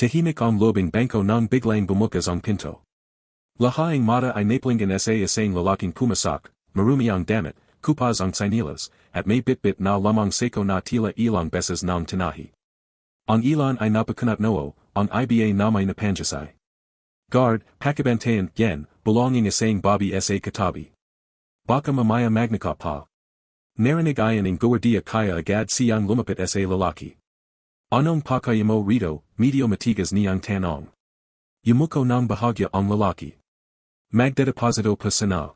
Tahimik ang lobing bangko ng biglang bumukas ang pinto. Lahaing mata ay naplingan sa isang lalaking pumasok, Marumi ang damit, kupas ang sinilas, at may bitbit na lumang Sako na tila ilang beses ng tinahi. Ang ilan ay napakunat-noo, ang iba na may napanjasay. Guard, pakibantayan, yen, belonging isang babi sa katabi. Baka mamaya magnika pa. Narinig ayan ang guardia kaya agad siyang lumapit sa lalaki. Anong pakayamo rito, medyo matigas niyang tanong. Yumuko ng bahagya ang lalaki. Magdedeposito pa sana.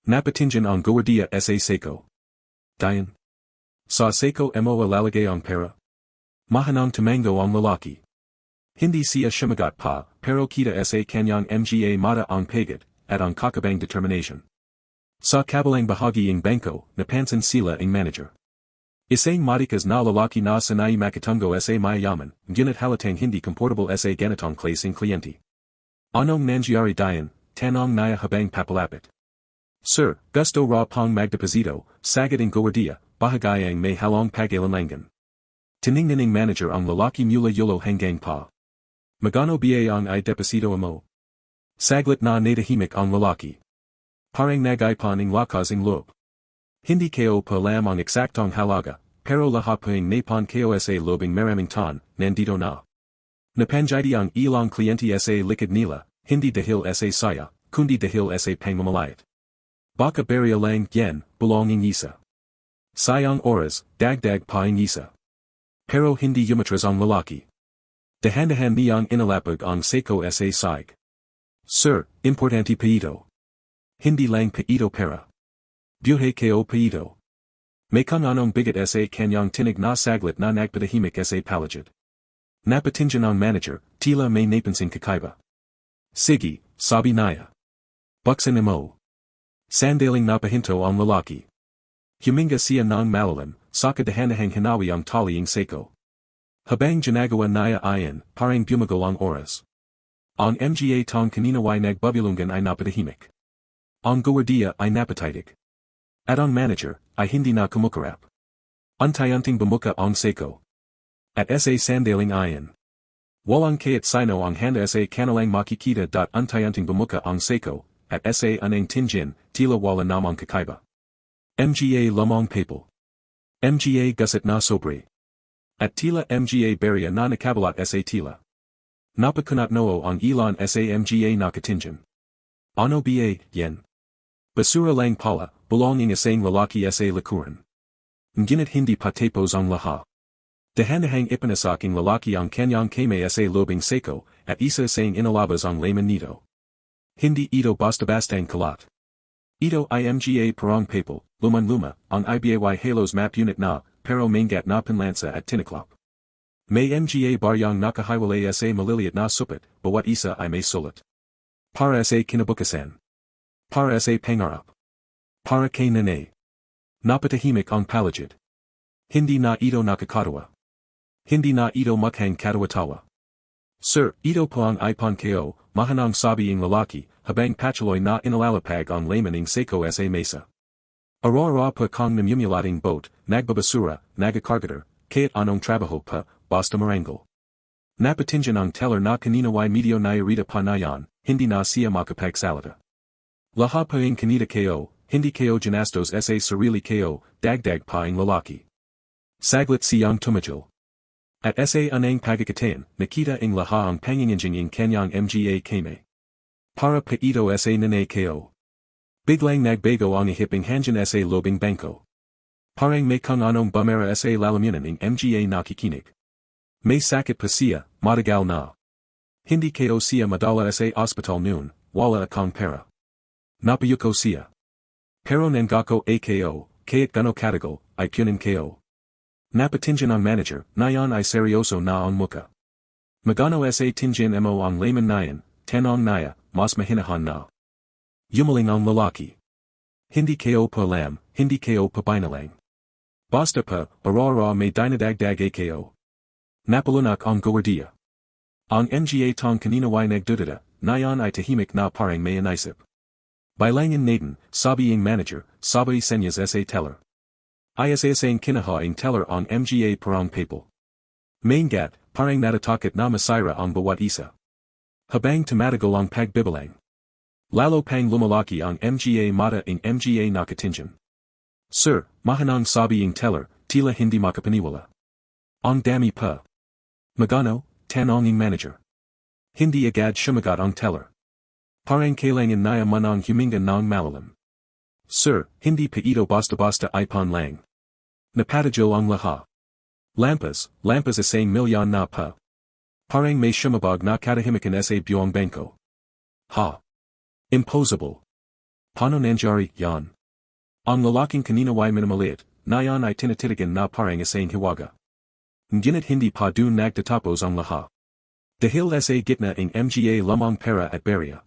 Napatingin ang guardia sa Sako. Dayan. Sa Sako mo ilalagay ang pera. Mahanang tumango ang lalaki. Hindi siya sumagot pa, pero kita sa kanyang mga mata ang pagod, at ang kakabang determination. Sa kabilang bahagi ng bangko, napansin sila ang manager. Isang matikas na lalaki na sanay makitungo sa mayayaman, ngunit halatang hindi comportable sa ganitong klaseng kliyente. Anong nangyari dayan, tanong niya habang papalapit. Sir, gusto ra pang magdeposito, sagad ang guardia, bahagayang may halong pag-ilanlangan. Tiningnan ng manager ang lalaki mula yulo hanggang pa. Magano ba ang deposito mo? Saglit na natahimik ang lalaki. Parang nagaipan ang lakas ng loob. Hindi kayo pa alam ang eksaktong halaga, pero lahat pa ang napon kayo sa lobing maraming tan, nandito na. Napanjidi ang ilang kliyente sa likod nila, hindi dahil sa saya, kundi dahil sa pangmamalayat. Baka barya lang yen, belonging isa. Sayang oras, dagdag pa ang isa. Pero hindi yumatras ang lalaki. Dahan-dahan niyang inalapag ang Sako sa saig. Sir, importante pa ito. Hindi lang pa ito pera. Buhay kayo pa ito. May kung anong bigat sa kanyang tinig na saglit na nagpatahimik sa palagid. Napatingin ang manager, tila may napansin kakaiba. Sige, sabi niya. Buksan mo. Sandaling napahinto ang lalaki. Huminga siya ng malalim, saka dahan-dahang hinawi ang taling Sako. Habang ginagawa niya ayan, parang bumagal ang oras. Ang mga tong kanina'y nagbabulungan ay napatahimik. Ang guardia ay napatitig. At ang manager, ay hindi na kumukarap. Unti-unting bumuka ang Sako. At sa sandaling ayan. Walang kaya't sino ang handa sa kanilang makikita. Unti-unting bumuka ang Sako, at sa anang tingin, tila wala namang kakaiba. Mga lumang people. Mga gusit na sobre. At tila mga barya na nakabalat sa tila. Napakunat-noo ang ilan sa mga nakatingin. Ano ba, yen? Basura lang pala, belonging isang lalaki sa likuran. Ngunit hindi patapos ang lahat. Dahan-dahang ipinasak ang lalaki ang kanyang kamay sa lobing Sako, at isa sang inalabas ang laman nito. Hindi ito basta-bastang kalat. Ito ay mga parang papel, luman-luma, ang ibay halos map unit na, pero mangat na pinlansa at tiniklop. May mga baryang nakahiwalay sa maliliit na supit, bawat isa ay may sulat. Para sa kinabukasan. Para sa pangarap. Para kay nanay. Napatahimik ang palagid. Hindi na ito nakakatawa. Hindi na ito mukhang katawa-tawa. Sir, ito po ang ipon kayo, mahanang sabi ang lalaki, habang patuloy na inalalapag ang laman ng Sako sa mesa. Arora pa kong namumulating boat, nagbabasura, nagakargater, kaya't anong trabaho pa, basta marangal. Napatingin ang teller na kanina'y medyo nairita pa na yan, hindi na siya makapagsalita. Lahat pa ang kanita kayo, hindi kayo ginastos sa sarili kayo, dagdag pa ang lalaki. Saglit siyang tumajil. At sa anang pagkakataon, nakita ang lahat ang panginginjing ang kanyang mga kamay. Para pa ito sa nanay kayo. Biglang nagbago ang ihiping hangin sa lobing bangko. Parang may kung anong bumera sa lalamunan ng mga nakikinig. May sakit pa siya, matagal na. Hindi kayo siya madala sa ospital noon, wala akong pera. Napayuko siya. Pero nangako ako, kaya't gano katagal, ay punin kayo. Napatingin ang manager, nayon ay seryoso na ang mukha. Magano sa tingin mo ang layman nayan, tanong naya, mas mahinahan na. Yumaling ang lalaki. Hindi kayo pa alam, hindi kayo pa binalang. Basta pa, arara may dinadagdag kayo. Napalunak ang guardia. Ang mga tong kanina'y nagdudada, nayon ay tahimik na parang may inisip. Bilangan natin, sabi ang manager, sabi senyas sa teller. Isang kinaha ang teller ang mga parang papel. Maingat, parang natatakot na masira ang bawat isa. Habang tumatagal ang pagbibilang. Lalo pang lumalaki ang mga mata ng mga nakatingin. Sir, mahanang sabi ng teller, tila hindi makapaniwala. Ang dami pa. Magano, tanong ng manager. Hindi agad sumagot ang teller. Parang kailangan niya manang huminga ng malalim. Sir, hindi pa ito basta-basta ipon lang. Napatagal ang lahat. Lampas isang milyon na pa. Parang may sumabog na katahimikan sa buong bangko. Ha! Impossible. Paano nangyari yan? Ang lalaking kanina'y minamalit, na yan ay tinatitigan na parang isang hiwaga. Ngunit hindi pa dun nagtatapos ang lahat. Dahil sa gitna ng mga lumang pera at barya.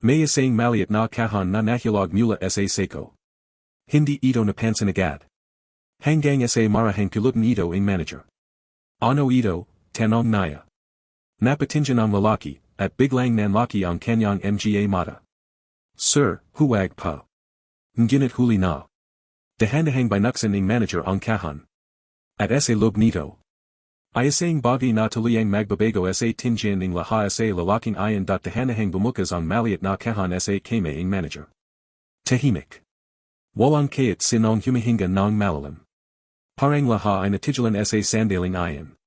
May isang maliit na kahon na nahilog mula sa Sako. Hindi ito napansin agad. Hanggang sa marahang pilutin ito ang manager. Ano ito, tanong niya. Napatingin ang lalaki, at biglang nanlaki ang kanyang mga mata. Sir, huwag pa. Ngunit huli na. Dahan-dahang binuksan ng manager ang kahon. At sa loob nito. Ay isang bagay na tuluyang magbabago sa tingin ng lahat sa lalaking ayon dahan-dahang bumukas ang maliit na kahon sa kamay ng manager. Tahimik. Walang kahit sinong humihinga ng malalim. Parang lahat ay natigilan sa sandaling ayon.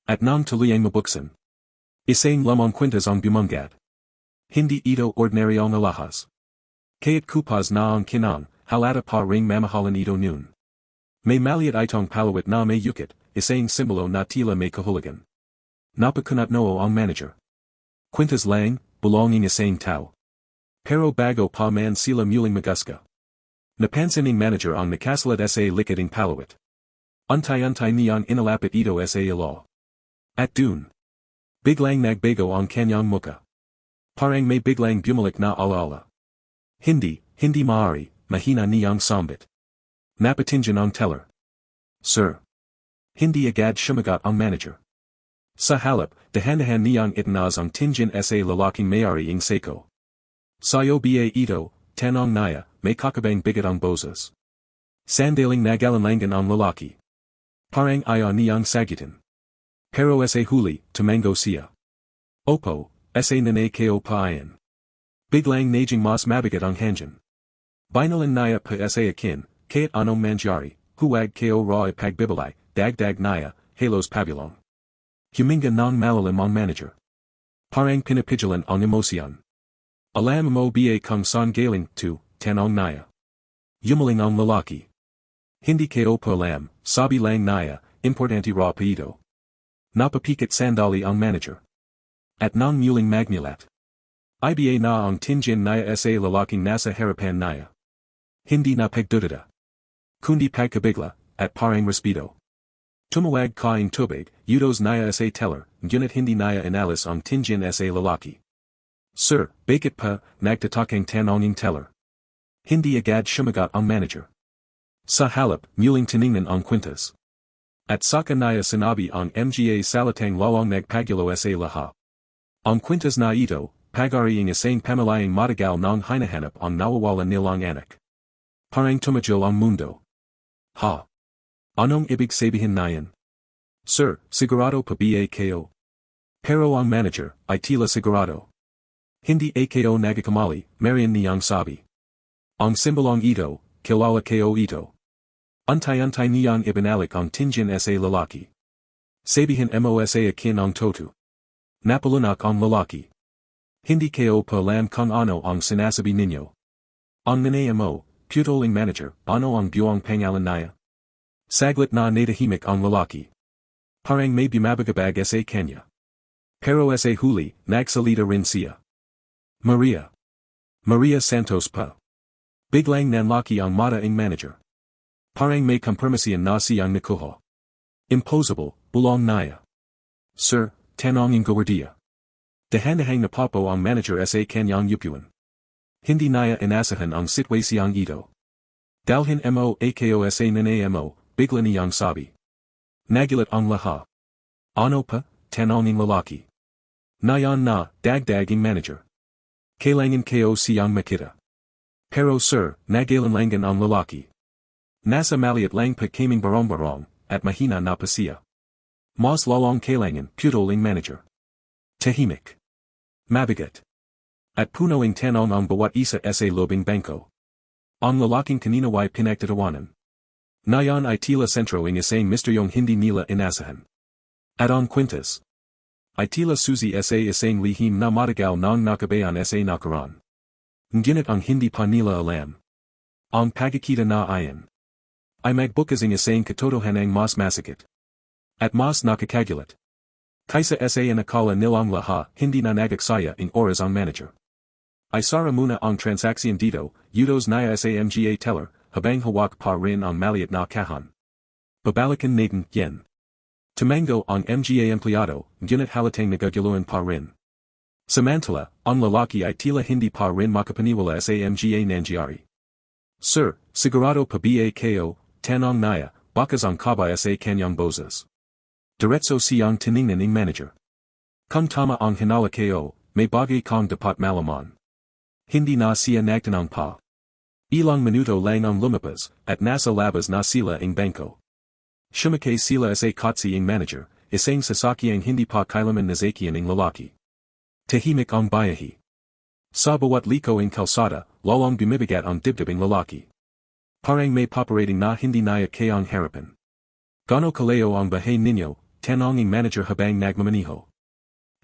At nang tuluyang mabuksan. Isang lumang kwintas ang bumangat. Hindi ito ordinaryong alahas. Kaya't kupas na ang kinang, halata pa ring mamahalan ito noon. May maliit itong palawit na may yukit, isang simbolo na tila may kahulugan. Napakunat noo ang manager. Kwintas lang, belonging isang tao. Pero bago pa man sila muling magaska. Napansin ng manager ang nakasalat sa likid ng palawit. Untay-untay niyang inalapit ito sa ilo. At dun. Biglang nagbago ang kanyang mukha. Parang may biglang bumalik na alaala. Hindi maaari, mahina niyang sambit. Napatingin ang teller. Sir. Hindi agad sumagot ang manager. Sa halip, dahan-dahan niyang itinaz ang tingin sa lalaking may-ari ng Sako. Sayo ba ito, tanong niya, may kakabang bigat ang boses. Sandaling nagalanlangan ang lalaki. Parang ayaw niyang sagitin. Pero sa huli, tumango siya. Opo, sa nanay ko paayan. Biglang najing mas mabigat ang hangin. Binalan niya pa sa akin, kahit anong mangyari, huwag ko raw ipagbibalay, dagdag niya, halos pabulong. Huminga ng malalim ang manager. Parang pinapigilan ang emosyon. Alam mo ba kung saan galing to, tanong niya. Yumaling ang lalaki. Hindi ko pa alam, sabi lang niya, importante raw pa ito. Napapikit sandali ang manager. At nang muling magmulat. Iba na ang tingin niya sa lalaking nasa harapan niya. Hindi na pagdududa. Kundi pagkabigla, at parang respeto. Tumawag ka ng tubig, utos niya sa teller, ngunit hindi niya inalis ang tingin sa lalaki. Sir, bakit pa, nagtatakang tanong ng teller. Hindi agad sumagot ang manager. Sa halip, muling tiningnan ang kwintas. At saka niya sinabi ang mga salatang lalong nagpagulo sa lahat. Ang kwintas na ito, pagari ang isang pamalayang matagal ng hinahanap ang nawawala nilang anak. Parang tumagil ang mundo. Ha? Anong ibig sabihin niyan? Sir, sigurado pa ba ko? Pero ang manager, ay tila sigurado. Hindi ako nagakamali, marian niyang sabi. Ang simbolong ito, kilala ko ito. Untay-untay niyang ibinalik ang tingin sa lalaki. Sabihin mo sa akin ang toto. Napalunak ang lalaki. Hindi ko pa alam kung ano ang sinasabi ninyo. Ang nanay mo, putuling manager, ano ang buong pangalan niya? Saglit na natahimik ang lalaki. Parang may bumabagabag sa kanya. Pero sa huli, nagsalita rin siya. Maria. Maria Santos pa. Biglang nanlaki ang mata ng manager. Parang may kompromisyon na siyang nakuha. Impossible, bulong niya. Sir, tanong ng gwardiya. Dahan-dahang napapo ang manager sa kanyang upuan. Hindi niya inasahan ang sitwasyong ito. Dalhin mo ako sa nanay mo, bigla niyang sabi. Nagilat ang lahat. Ano pa, tanong ng lalaki. Nayon na, dagdag ang manager. Kailangan ko siyang makita. Pero sir, nagalanlangan ang lalaki. Nasa maliit lang pa kaming barong-barong, at mahina na pa siya. Mas lalong kailangan, putoling manager. Tahimik. Mabigat. At puno ng tanong ang bawat isa sa lobing bangko. Ang lalaking kanina'y pinagtawanan. Nayon ay tila sentro ng isang misteryong hindi nila inasahan. At ang kwintas. Ay tila susi sa isang lihim na matagal ng nakabayan sa nakaraan. Ngunit ang hindi pa nila alam. Ang pagkikita na ayan. Ay magbukas ng isang katotohanang mas masakit. At mas nakakagulat. Kaysa sa nakala nilang lahat, hindi na nagaksaya ng oras ang manager. Ay sara muna ang transaksyon dito, utos na sa mga teller, habang hawak pa rin ang maliit na kahan. Babalikan natin yen. Tumango ang mga empleyado, ngunit halatang nagaguluhan pa rin. Samantala, ang lalaki ay tila hindi pa rin makapaniwala sa mga nangyari. Sir, sigurado pa ba kayo, tanong naya, bakas ang kabaya sa kanyang boses. Diretso siyang tiningnan ng manager. Kung tama ang hinala kayo, may bagay kang dapat malaman. Hindi na siya nagtanong pa. Ilang minuto lang ang lumipas, at nasa labas na sila ng bangko. Shumakay sila sa kotse ng manager, isang sasakyang hindi pa kailanman nasakyan ng lalaki. Tahimik ang bayahi. Sa bawat liko ng kalsada, lalong bumibigat ang dibdib ng lalaki. Parang may paparating na hindi naya kayang harapan. Gano kalayo ang bahay ninyo, tanong ng manager habang nagmamaniho.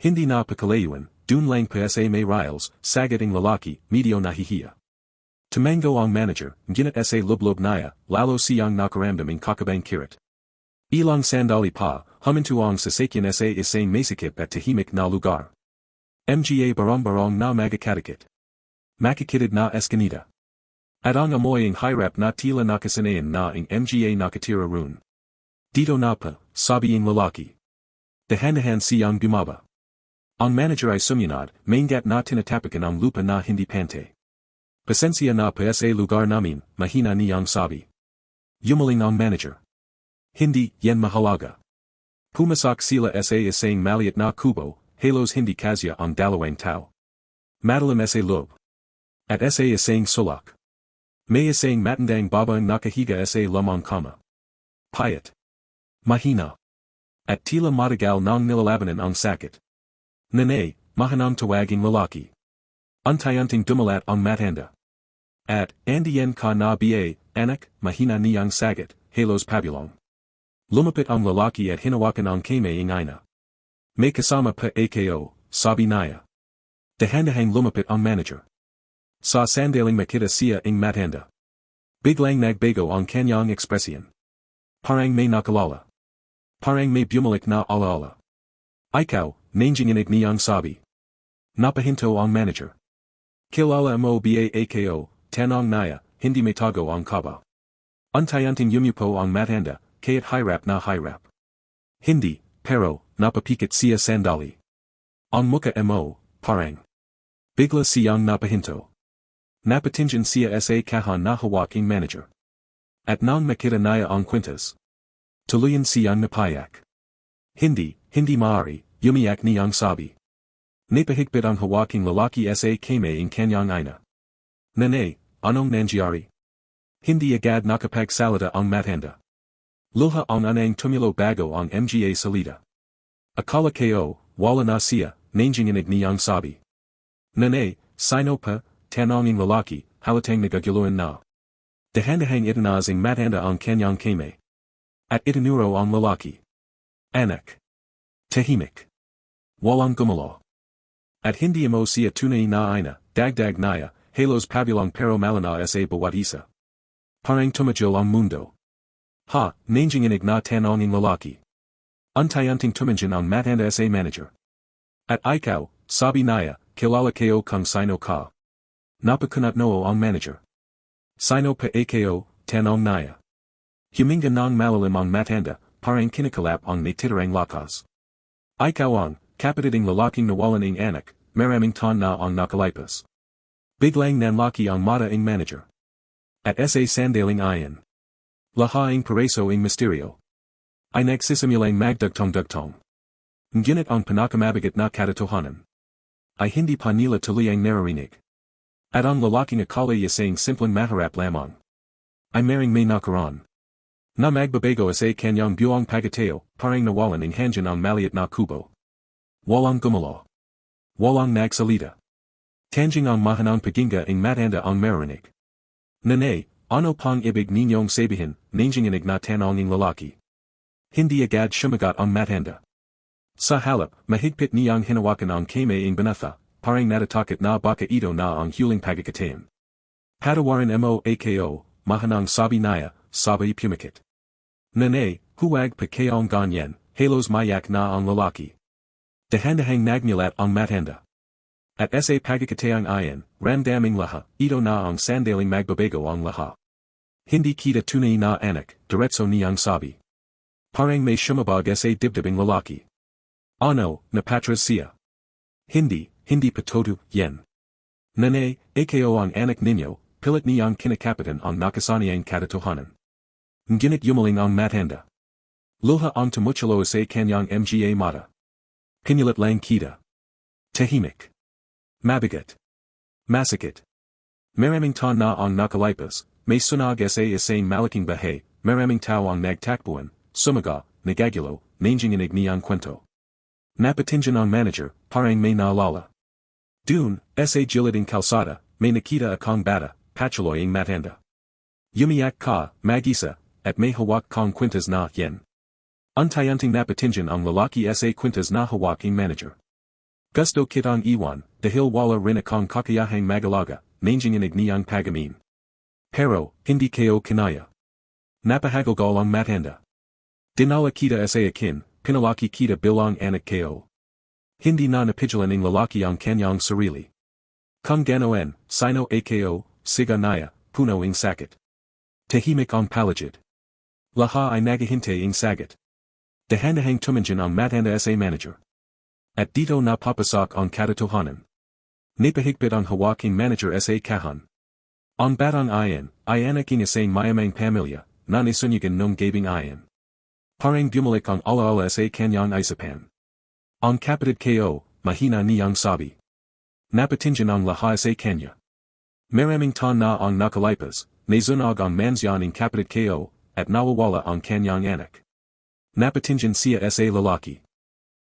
Hindi na pakalayuan, dun lang pa sa may riles, sagad ng lalaki, medyo nahihiya. Tumango ang manager, ngunit sa lublob naya, lalo siyang nakaramdam ng kakabang kirit. Ilang sandali pa, huminto ang sasakyan sa isang masikip at tahimik na lugar. Mga barong-barong na magkakatikit. Makikitid na eskanita. At ang amoy ang hirap na tila nakasanayan na ang mga nakatira roon. Dito na pa, sabi ang lalaki. Dahan-dahan siyang bumaba. Ang manager ay sumunod, maingat na tinatapakan ang lupa na hindi pante. Pasensya na pa sa lugar namin, mahina niyang sabi. Yumaling ang manager. Hindi, yan mahalaga. Pumasok sila sa isang maliit na kubo, halos hindi kasya ang dalawang tao. Madalim sa loob. At sa isang sulak. May isang matandang babaeng nakahiga sa lumang kama. Payat. Mahina. At tila matagal nang nilalabanan ang sakit. Nanay, mahanang tawaging lalaki. Untayanting dumalat ang matanda. At, andiyan ka na ba, anak, mahina niyang sagat, halos pabulong. Lumapit ang lalaki at hinawakan ang kamay ng ina. May kasama pa ako, sabi naya. Dahan-dahang lumapit ang manager. Sa sandaling makita siya ang matanda. Biglang nagbago ang kanyang ekspresyon. Parang may nakalala. Parang may bumalik na alaala. Ikaw, nanginginig niyang sabi. Napahinto ang manager. Kilala mo ba ako, tanong naya, hindi may tago ang kaba. Untayanting yumupo ang matanda, kaya't hirap na hirap. Hindi, pero, napapikit siya sandali. Ang mukha mo, parang. Bigla siyang napahinto. Napatingin siya sa kahan na hawaking manager. At nang makita naya ang kwintas. Tuluyan siyang napayak. Hindi maaari, umiyak niyang sabi. Napahigpit ang hawaking lalaki sa kamay ng kanyang ina. Nanay, anong nangyari? Hindi agad nakapagsalita ang matanda. Luha ang anang tumulo bago ang mga salita. Akala kayo, wala na siya, nanginginig niyang sabi. Nanay, sino pa, tanong ng lalaki, halatang nagaguluhan na. Dahan-dahang itinaz ang matanda ang kanyang kamay. At itinuro ang lalaki. Anak. Tahimik. Walang gumalaw. At hindi mo siya tunay na ina, dagdag naya, halos pabulong pero malana sa bawat isa. Parang tumajol ang mundo. Ha, nanginginig na tanong ng lalaki. Untayanting tumingin ang matanda sa manager. At ikaw, sabi naya, kilala kayo kung sino ka. Napakunat noo ang manager. Sino pa ako, tanong naya. Huminga ng malalim ang matanda, parang kinikalap ang natitirang lakas. Ikaw ang, kapatiding lalaking nawalan ng anak, maraming taon na ang nakalipas. Biglang nanlaki ang mata ng manager. At sa sandaling ayan. Lahaing pareso ng misteryo. Ay nagsisimulang magdugtong-dugtong. Ngunit ang pinakamabigat na katotohanan. Ay hindi pa nila tuluyang naririnig. At ang lalaking akala isang simpleng maharap lamang. Ay maring may nakaroon. Na magbabago sa kanyang buong pagateo, parang nawalan ng hanjan ang maliit na kubo. Walang gumalaw. Walang nagsalita. Tanjing ang mahanang paginga ng matanda ang marinig. Nanay, ano pang ibig ninyong sabihin, nanginginig na tanong ng lalaki. Hindi agad sumagot ang matanda. Sa halip, mahigpit niyang hinawakan ang kamay ng banatha, parang natatakot na baka ito na ang huling pagkakataon. Patawarin mo ako, mahanang sabi niya, sabi pumakit. Nanay, huwag pa kayong ganyan, halos mayak na ang lalaki. Dahan-dahang nagmulat ang matanda. At sa pagkakataong iyan, ramdaming lahat, ito na ang sandaling magbabago ang lahat. Hindi kita tunay na anak, diretso niyang sabi. Parang may shumabag sa dibdibing lalaki. Ano, napatras siya. Hindi patoto, yan. Nanay, ako ang anak ninyo, pilit niyang kinakapitan ang nakasanayang katotohanan. Ngunit yumaling ang matanda. Luha ang tumuchalo sa kanyang mga mata. Pinulit lang kita. Tahimik. Mabigat. Masakit. Maraming taon na ang nakalipas, may sunog sa isang malaking bahay, maraming tao ang nagtakbuhan, sumaga, nagagulo, nanginginig niyang kwento. Napatingin ang manager, parang may naalala. Dun, sa gilid ng kalsada, may nakita akong bata, patuloy ang matanda. Umiyak ka, mag-isa, at may hawak kang kwintas na yen. Untayanting napatingin ang lalaki sa kwintas na hawak ng manager. Gusto kitang iwan, dahil wala rin akong kakayahang magalaga, nanginginig niyang pagamin. Pero, hindi kayo kinaya. Napahagalgal ang matanda. Dinala kita sa akin, pinalaki kita bilang anak kayo. Hindi na napigilan ng lalaki ang kanyang sarili. Kung ganoon, sino ako, siga naya, puno ng sakit. Tahimik ang palagid. Lahat ay naghihintay ng sagot. Dahan-dahang tumingin ang matanda sa manager. At dito na papasok ang katotohanan. Napahigpit ang hawak ng manager sa kahan. Ang batang iyan, ay anak ng isang mayamang pamilya, na nisunyugan nung gabing iyan. Parang bumalik ang alaala sa kanyang isapan. Ang kapatid ko, mahina niyang sabi. Napatingin ang lahat sa kanya. Maraming taon na ang nakalipas, nazunog ang mansyon ng kapatid ko, at nawawala ang kanyang anak. Napatingin siya sa lalaki.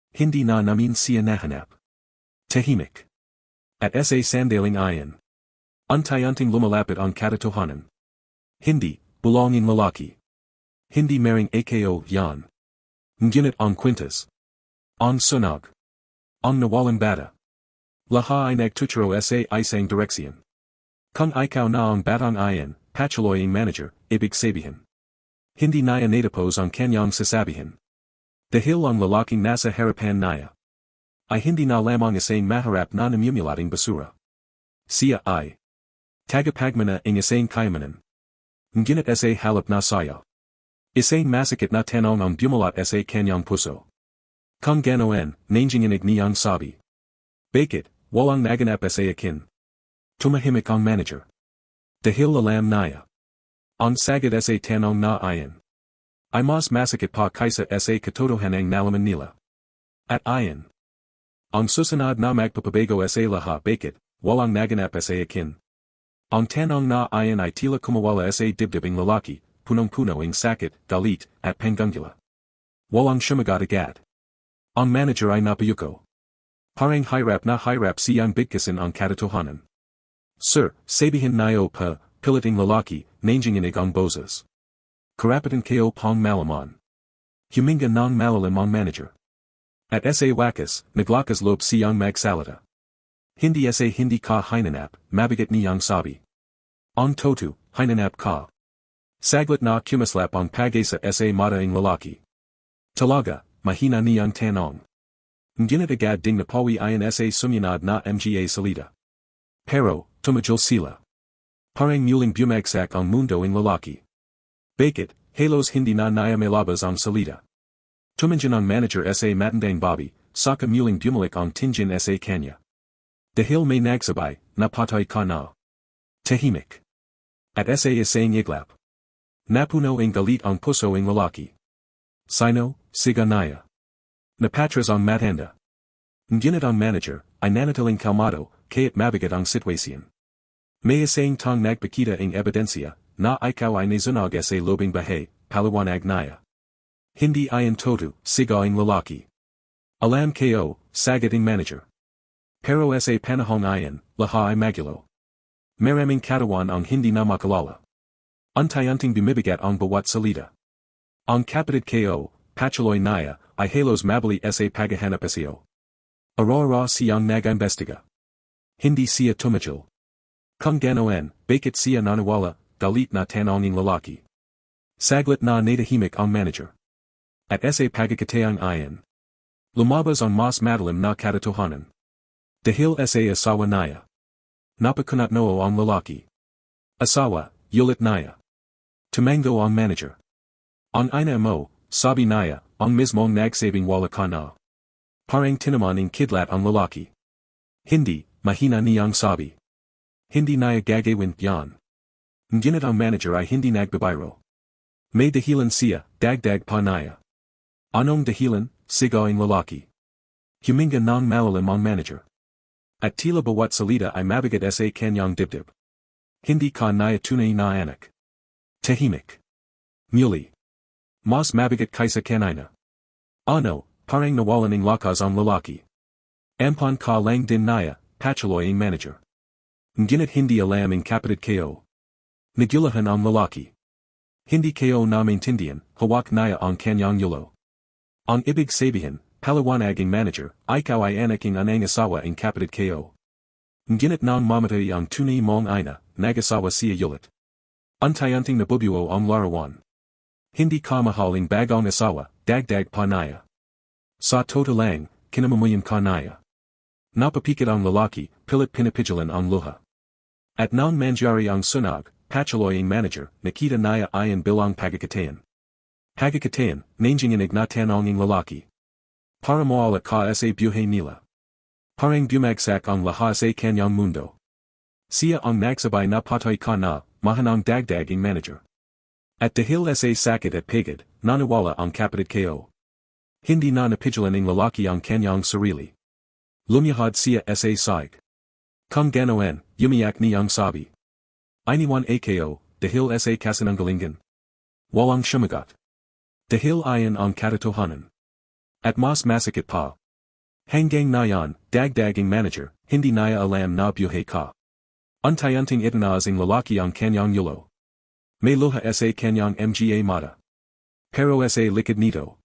Hindi na namin siya nahanap. Tahimik. At sa sandaling iyan. Untayanting lumalapit ang katotohanan. Hindi, bulongin lalaki. Hindi maring ako yan. Ngunit ang kwintas. Ang sunog. Ang nawalang bata. Lahat ay nagtuturo sa isang direksyon. Kung ikaw na ang batang iyan, patuloy ang manager, ibig sabihin. Hindi naya natapos ang kanyang sasabihin. Dahil ang lalaking nasa harapan naya. Ay hindi na lamang isang maharap na namumulating basura. Siya ay tagapagmana ng isang kayamanan. Ngunit sa halip na saya. Isang masakit na tanong ang bumulat sa kanyang puso. Kung ganoon, nanginginig niyang sabi. Bakit, walang naganap sa akin? Tumahimik ang manager. Dahil alam naya. Ang sagot sa tanong na iyan. Ay mas masakit pa kaysa sa katotohanang nalaman nila. At iyan. Ang susunod na magpapabago sa lahat bakit, walang naganap sa akin. Ang tanong na iyan ay tila kumawala sa dibdibing lalaki, punong-puno ng sakit, galit, at panggungula. Walang sumagot agad. Ang manager ay napayuko. Parang hirap siyang bigkasin ang katotohanan. Sir, sabihin niyo pa, pilating lalaki, nanginginig ang boses. Karapatan kayo pang malaman. Huminga ng malalim ang manager. At sa wakas, naglakas loob siyang magsalita. Hindi ka hinanap, mabigat niyang sabi. Ang toto, hinanap ka. Saglit na kumaslap ang pag-asa sa mata ng lalaki. Talaga, mahina niyang tanong. Ngunit agad ding napawi ayon sa sumunod na mga salita. Pero, tumigil sila. Parang muling bumagsak ang mundo ng lalaki. Bakit, halos hindi na malabas ang salita. Tumingin ang manager sa matandang Bobby, saka muling bumalik ang tingin sa kanya. Dahil may nagsabay, napatay ka na. Tahimik. At sa isang iglap. Napuno ang galit ang puso ng lalaki. Sino, siga naya. Napatras ang matanda. Ngunit ang manager, ay nanatiling kalmado, kaya't mabigat ang sitwasyon. May isang tang nagpakita ang ebidensya, na ikaw ay nazunog sa lobing bahay, paliwanag naya. Hindi ayon totu, sigaing lalaki. Alam ko, sagating manager. Pero sa panahong ayon, lahat ay magulo. Maraming katawan ang hindi na makalala. Unti-unting bumibigat ang bawat salita. Ang kapatid ko, patuloy naya, ay halos mabali sa paghahanapasyo. Ara-ara siyang nag-imbestiga. Hindi siya tumigil. Kung ganoon, bakit siya naniwala, galit na tanonging lalaki. Saglit na natahimik ang manager. At sa pagkakataong ayon. Lumabas ang mas madalim na katotohanan. Dahil sa asawa naya. Napakunatnoo ang lalaki. Asawa, yulit naya. Tumango ang manager. Ang ina mo, sabi naya, ang mismong nagsabing wala ka na. Parang tinaman ng kidlat ang lalaki. Hindi, mahina niyang sabi. Hindi naya gagawin yan. Ngunit ang manager ay hindi nagbabayro. May dahilan siya, dagdag pa naya. Anong dahilan, sigaw ang lalaki. Huminga ng malalim ang manager. At tila bawat salita ay mabigat sa kanyang dibdib. Hindi ka naya tunay na anak. Tahimik. Muli. Mas mabigat kaysa kanina. Ano, parang nawalan ng lakas ang lalaki. Ampon ka lang din naya, patuloy ang manager. Ngunit hindi alam ang kapatid ko. Nagulahan ang lalaki. Hindi ko na maintindihan, hawak naya ang kanyang yulo. Ang ibig sabihin, paliwanag ang manager, ikaw ay anak ng anang asawa ang kapatid ko. Ngunit nang mamatay ang tunay mong ina, nag-asawa siya yulit. Unti-unting nabubuo ang larawan. Hindi ka mahaling bagong asawa, dagdag pa naya. Sa totoo lang, kinamamayan ka naya. Napapikit ang lalaki, pilit pinapigilan ang luha. At nang mangyari ang sunog, patuloy ang manager, nakita naya ayon bilang pagkakataon. Pagkakataon, nangying ignatan ang lalaki. Para mawala ka sa buhay nila. Parang bumagsak ang lahat sa kanyang mundo. Siya ang nagsabay na patay ka na, mahanang dagdag ang manager. At dahil sa sakit at pagod, naniwala ang kapatid ko. Hindi na napigilan ng lalaki ang kanyang sarili. Lumiyahad siya sa sahig. Kung ganoon, umiyak niyang sabi. Iniwan ako, dahil sa kasinungalingan. Walang sumagot. Dahil ayon ang katotohanan. At mas masakit pa. Hanggang na yan, dagdag ang manager, hindi naya alam na buhay ka. Unti-unting itinaas ang lalaki ang kanyang yulo. May luha sa kanyang mga mata. Pero sa likod nito.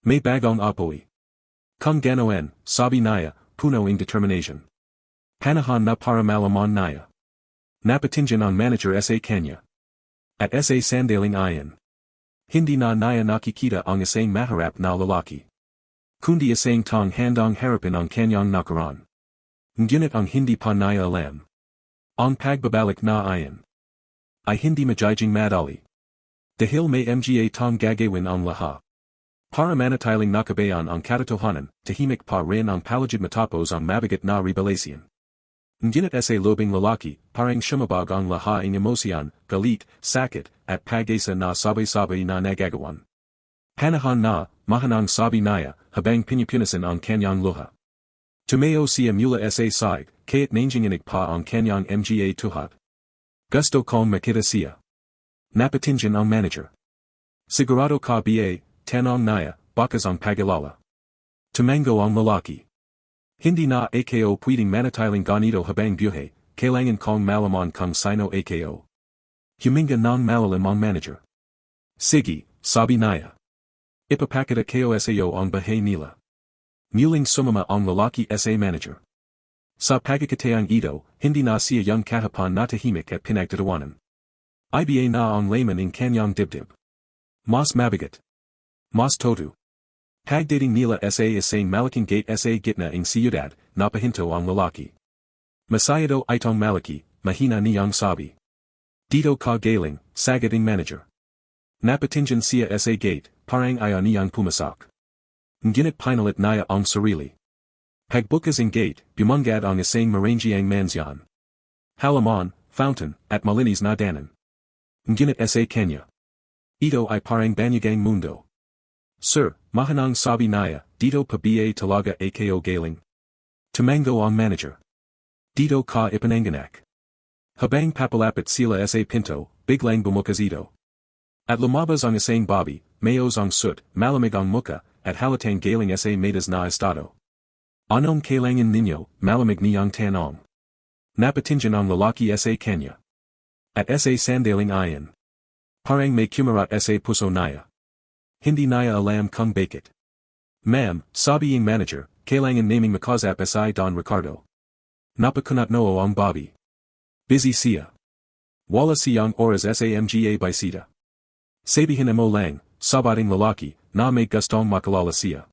May bagong apoy. Kung ganoon, sabi naya, puno ang determination. Panahon na para malaman naya. Napatingin ang manager sa kanya. At sa sandaling ayon. Hindi na naya nakikita ang isang maharap na lalaki. Kundi isang tang handang harapin ang kanyang nakaraan. Ngunit ang hindi pa naya alam. Ang pagbabalik na ayon. Ay hindi magiging madali. Dahil may mga tang gagawin ang lahat. Para manatiling nakabayan ang katotohanan, tahimik pa rin ang paligid matapos ang mabigat na revelasyon. Ngunit sa lobing lalaki, parang shumabag ang lahat ng emosyon, galit, sakit, at pag-asa na sabay-sabay na nagagawan. Panahon na, mahanang sabi naya, habang pinupunasan ang kanyang luha. Tumayo siya mula sa sahig, kaya't nanginginig pa ang kanyang mga tuhod. Gusto kong makita siya. Napatingin ang manager. Sigurado ka ba, tanong naya, bakas ang pag-alala. Tumango ang lalaki. Hindi na ako pwedeng manatiling ganito habang buhay, kailangan kong malaman kung sino ako. Huminga ng malalim ang manager. Sige, sabi naya. Ipapakita ko sa iyo ang bahay nila. Muling sumama ang lalaki sa manager. Sa pagkakataong ito, hindi na siya yung katapan na tahimik at pinagtawanan. Iba na ang laman ng kanyang dibdib. Mas mabigat. Mas todo. Pagdating nila sa isang malaking gate sa gitna ng siyudad, napahinto ang lalaki. Masyado itong malaki, mahina niyang sabi. Dito ka galing, sagad ang manager. Napatingin siya sa gate, parang ayaw niyang pumasok. Ngunit pinalit naya ang sarili. Pagbukas ang gate, bumangad ang isang marangyang mansyon. Halaman, fountain, at malinis na danan. Ngunit sa kanya. Ito ay parang banyagang mundo. Sir, mahanang sabi naya, dito pa ba talaga ako galing? Tumango ang manager. Dito ka ipananganak. Habang papalapit sila sa pinto, biglang bumukas ito. At lumabas ang isang babi, mayos ang sut, malamig ang mukha, at halatang galing sa matas na estado. Anong kailangan ninyo, malamig niyang tanong. Napatingin ang lalaki sa kanya. At sa sandaling ayan. Parang may kumarat sa puso naya. Hindi naya alam kung bakit. Ma'am, sabi ang manager, kailangan naming makasap sa Don Ricardo. Napakunat noo ang babi. Busy siya. Wala siyang oras sa mga bisita. Sabihin mo lang, sabating lalaki, na may gustong makalala siya.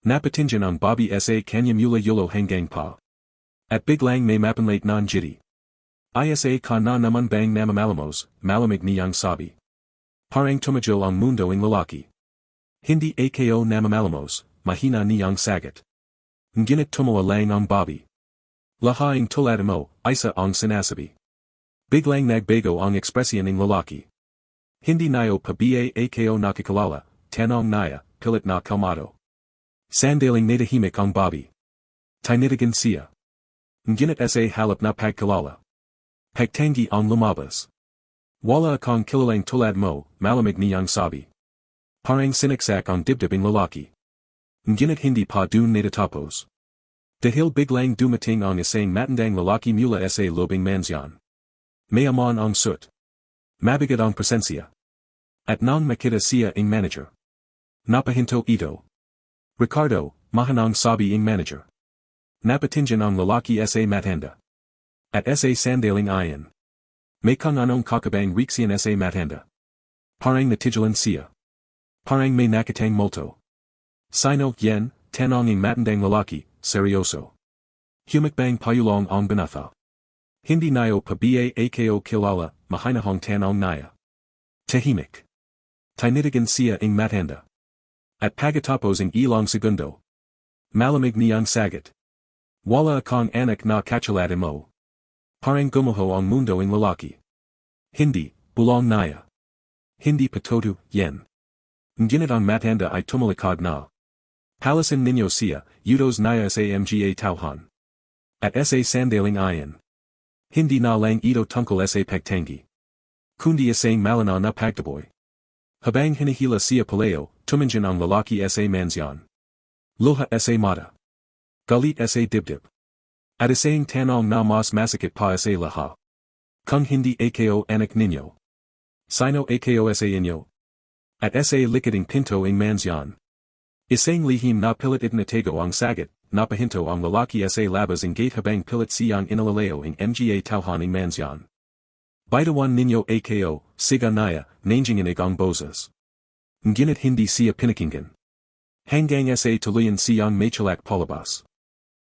Napatingin ang babi sa kanya mula yulo hanggang pa. At biglang may mapanlate ng jitty. Isa ka na naman bang namamalamos, malamig niyang sabi. Parang tumajil ang mundo ng lalaki. Hindi ako namamalamos, mahina niyang sagot. Ngunit tumawa lang ang babi. Lahaing tulad mo, isa ang sinasabi. Biglang nagbago ang ekspresyon ng lalaki. Hindi nayo pa ba ako nakakalala, tanong naya, pilit na kalmado. Sandaling natahimik ang babi. Tinitigan siya. Ngunit sa halap na pagkalala. Pagtangi ang lumabas. Wala akong kilalang tulad mo, malamig niyang sabi. Parang sinaksak ang dibdib ng lalaki. Ngunit hindi pa dun natatapos. Dahil biglang dumating ang isang matandang lalaki mula sa lobing mansyon. Mayaman ang sut. Mabigat ang presensya. At nang makita siya ang manager. Napahinto ito. Ricardo, mahanang sabi ang manager. Napatingin ang lalaki sa matanda. At sa sandaling ayan. May kung anong kakabang riksiyan sa matanda. Parang natigilan siya. Parang may nakatang multo. Sino yen, tanong ang matandang lalaki, seryoso. Humakbang payulong ang binatha. Hindi nayo pa ba ako kilala, mahinahong tanong naya. Tahimik. Tinitigan siya ang matanda. At pagkatapos ang ilang segundo. Malamig niyang sagot. Wala akong anak na katulad mo. Parang gumuho ang mundo ng lalaki. Hindi, bulong naya. Hindi patoto, yen. Ngunit ang matanda ay tumalikod na. Palasin ninyo siya, udos naya sa mga tauhan. At sa sandaling ayan. Hindi na lang ito tungkol sa pagtangi. Kundi isang malinaw na pagtaboy. Habang hinihila siya paleo, tumingin ang lalaki sa mansyon. Luha sa mata. Galit sa dibdib. At isang tanong na mas masakit pa sa lahat. Kung hindi ako anak ninyo. Sino ako sa inyo? At sa likiting pinto ang mansyon. Isang lihim na pilit itnatago ang sagot, napahinto ang lalaki sa labas ang gate habang pilit siyang inalaleo ang mga tauhan ng mansyon. Baitawan ninyo ako, siga naya, nanginginig ang boses. Ngunit hindi siya pinakinggan. Hanggang sa tuluyan siyang machalak palabas.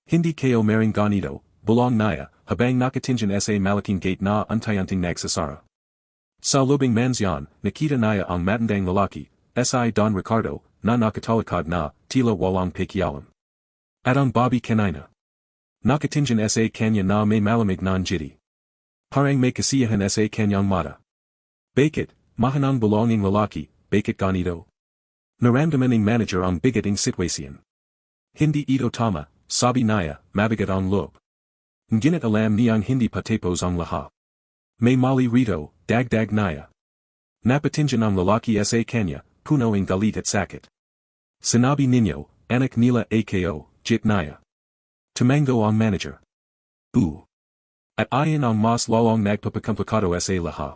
Hindi kayo maring ganito, bulong naya, habang nakatingin sa malaking gate na untayanting nagsasara. Sa lobing mansyon, nakita naya ang matandang lalaki, si Don Ricardo, na nakatalikod na, tila walang pakialam. At ang babi kanina. Nakatingin sa kanya na may malamig ng jitty. Parang may kasiyahan sa kanyang mata. Bakit, mahanang bulonging lalaki, bakit ganito? Naramdaman ng manager ang bigating sitwasyon. Hindi ito tama, sabi naya, mabigat ang loob. Ngunit alam niyang hindi patapos ang lahat. May mali rito, dagdag naya. Napatingin ang lalaki sa kanya, puno ang galit at sakit. Sinabi ninyo, anak nila ako, jit naya. Tumango ang manager. At ayon ang mas lalong nagpapakomplikado sa lahat.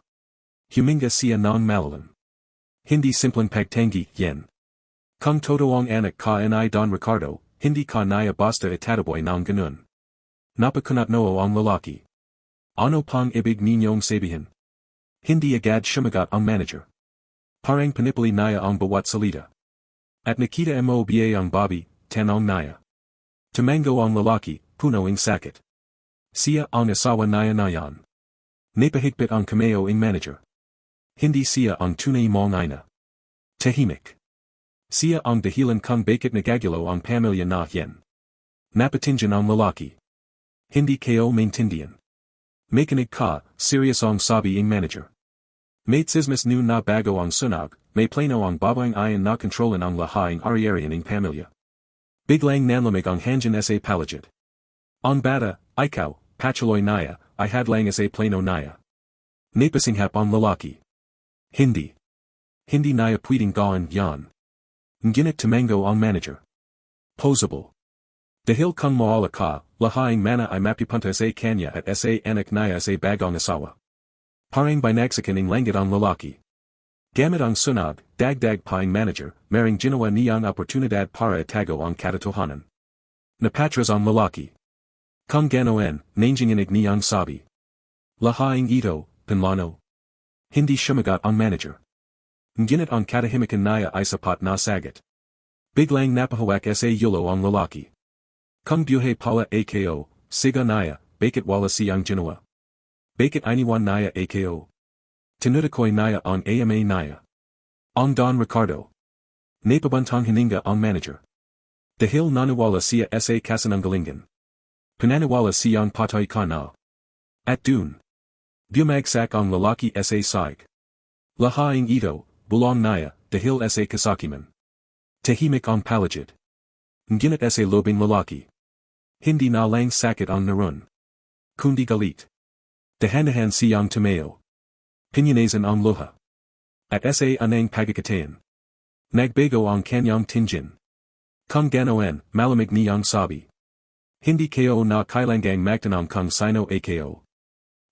Huminga siya ng malalim. Hindi simpleng pagtangi, yen. Kung totoong anak ka ni Don Ricardo, hindi ka naya basta itataboy ng ganun. Napakunat noo ang lalaki. Ano pang ibig ninyong sabihin? Hindi agad sumagot ang manager. Parang panipuli naya ang bawat salita. At nakita mo ba ang babi, tanong naya. Tumango ang lalaki, puno ang sakit. Siya ang asawa naya na yan. Napahigpit ang kameo ang manager. Hindi siya ang tunay mong ina. Tahimik. Siya ang dahilan kung bakit nagagalaw ang pamilya na yan. Napatingin ang lalaki. Hindi kayo maintindihan. Makinig ka, serious ang sabi ang manager. May tsismis nu na bago ang sunog, may plano ang babaeng ayon na kontrolin ang lahaing ari-arian ng pamilya. Biglang nanlamig ang hangin sa palagid. Ang bata, ikaw, Pachaloy naya, ay hadlang sa plano naya. Napasinghap ang lalaki. Hindi. Hindi naya pwedeng gawin yan. Nginit tumango ang manager. Posable. Dahil kung mawala ka, lahaing mana ay mapipunta sa kanya at sa anak naya sa bagong asawa. Parang binagsakan ng langit ang lalaki. Gamit ang sunod, dagdag paing manager, maring ginawa niyang oportunidad para itago ang katotohanan. Napatras ang lalaki. Kung ganoon, nanginginig niyang sabi. Lahaing ito, pinlano. Hindi sumagot ang manager. Ngunit ang katahimikan naya ay sapat na sagot. Biglang napahawak sa yulo ang lalaki. Kung buhay pala ako, siga naya, bakit wala siyang ginawa? Bakit iniwan naya ako? Tinutukoy naya ang ama naya. Ang Don Ricardo. Napabantang hininga ang manager. Dahil naniwala siya sa kasinungalingan. Pinaniwala siyang patay ka na. At dun. Bumagsak ang lalaki sa sahig. Lahaing ito, bulong naya, dahil sa kasakiman. Tahimik ang palagid. Ngunit sa lobing lalaki. Hindi na lang sakit ang narun. Kundi galit. Dahan-dahan siyang tumayo. Pinyanazan ang luha. At sa anang pagkakatayan. Nagbago ang kanyang tingin. Kung ganoon, malamig niyang sabi. Hindi ko na kailangang magtanong kung sino ako.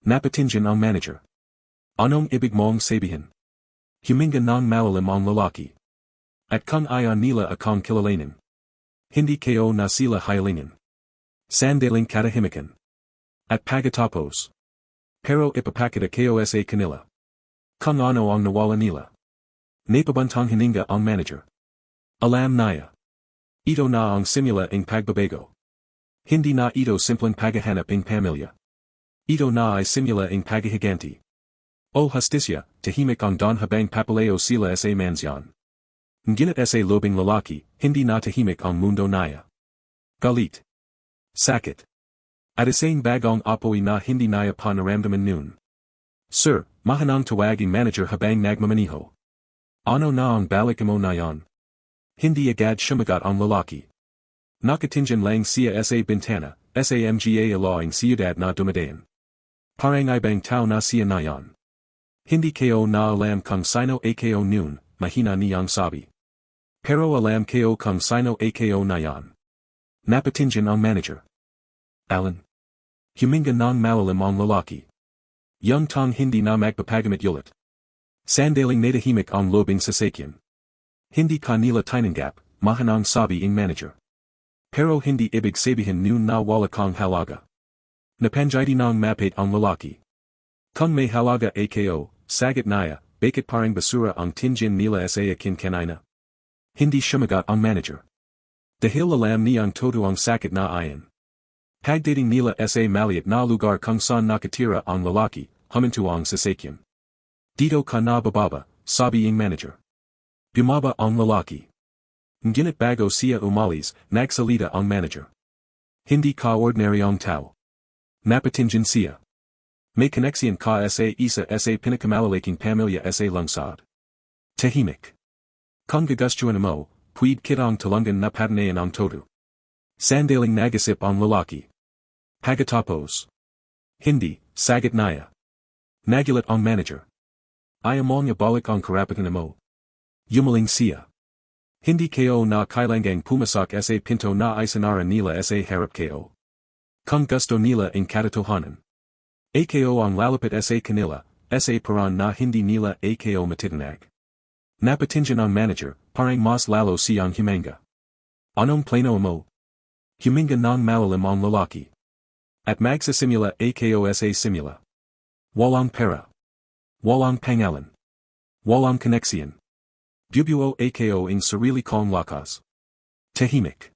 Napatingin ang manager. Anong ibig mong sabihin? Huminga ng malalim ang lalaki. At kung ayaw nila akong kilalanin. Hindi ko na sila hailingin. Sandaling katahimikan. At pagkatapos. Pero ipapakita ko sa kanila. Kung ano ang nawala nila. Napabantang hininga ang manager. Alam naya. Ito na ang simula ng pagbabago. Hindi na ito simpleng paghahanap ng pamilya. Ito na ay simula ng paghihiganti. O justisya, tahimik ang don habang papaleo sila sa mansyon. Ngunit sa lobing lalaki, hindi na tahimik ang mundo naya. Galit. Sakit. At isang bagong apoy na hindi naya panaramdaman noon. Sir, mahanang tawaging manager habang nagmamaniho. Ano na ang balik mo na yon? Hindi agad sumagot ang lalaki. Nakatingin lang siya sa bintana, sa mga alaing siyudad na dumadaan. Parang ibang tao na siya na yon. Hindi ko na alam kung sino ako noon, mahina niyang sabi. Pero alam ko kung sino ako na yon. Napatingin ang manager. Alan. Huminga ng malalim ang lalaki. Yung tong hindi na magpapagamit ulit. Sandaling natahimik ang lobing sasakyan. Hindi kanila tinanggap, mahanang sabi ng manager. Pero hindi ibig sabihin noon na wala kang halaga. Napanjiti ng mapit ang lalaki. Kung may halaga ako, sagot naya, bakit parang basura ang tingin nila sa akin kanina? Hindi sumagot ang manager. Dahil alam niyang todo ang sakit na ayan. Pagdating nila sa maliit na lugar kung saan nakatira ang lalaki, huminto ang sasakyan. Dito ka na bababa, sabi ng manager. Bumaba ang lalaki. Ngunit bago siya umalis, nagsalita ang manager. Hindi ka ordinaryong tao. Napatingin siya. May koneksyon ka sa isa sa pinakamalalaking pamilya sa lungsod. Tahimik. Kung gagustuhan mo, pwede kitang tulungan na patanayan ang todo. Sandaling nagisip ang lalaki. Pagkatapos. Hindi, sagot naya. Nagulat ang manager. Ayaw mo niya balik ang karapatan mo. Yumaling siya. Hindi ko na kailangang pumasok sa pinto na isanara nila sa harap ko. Kung gusto nila ang katotohanan. Ako ang lalapit sa kanila, sa paraan na hindi nila ako matitinag. Napatingin ang manager, parang mas lalo siyang humanga. Anong plano mo? Huminga ng malalim ang lalaki. At magsasimula ako sa simula. Walang pera. Walang pangalan. Walang koneksyon. Bubuo ako ang sarili kong lakas. Tahimik.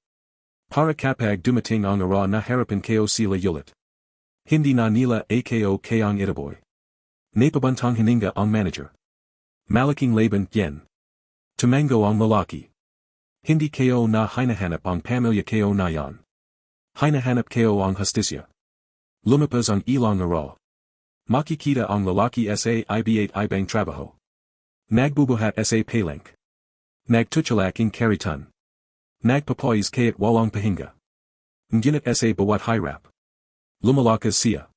Para kapag dumating ang araw na harapan ko sila ulit. Hindi na nila ako kayang itaboy. Napabantang hininga ang manager. Malaking laban yen. Tumango ang lalaki. Hindi ko na hinahanap ang pamilya ko na yan. Hinahanap ko ang justisya. Lumabas ang ilang araw. Makikita ang lalaki sa iba ibang trabaho. Nagbubuhat sa palank. Nagtutulak ang karitan. Nagpapoys kaya't walang pahinga. Ngunit sa bawat hirap. Lumalakas siya.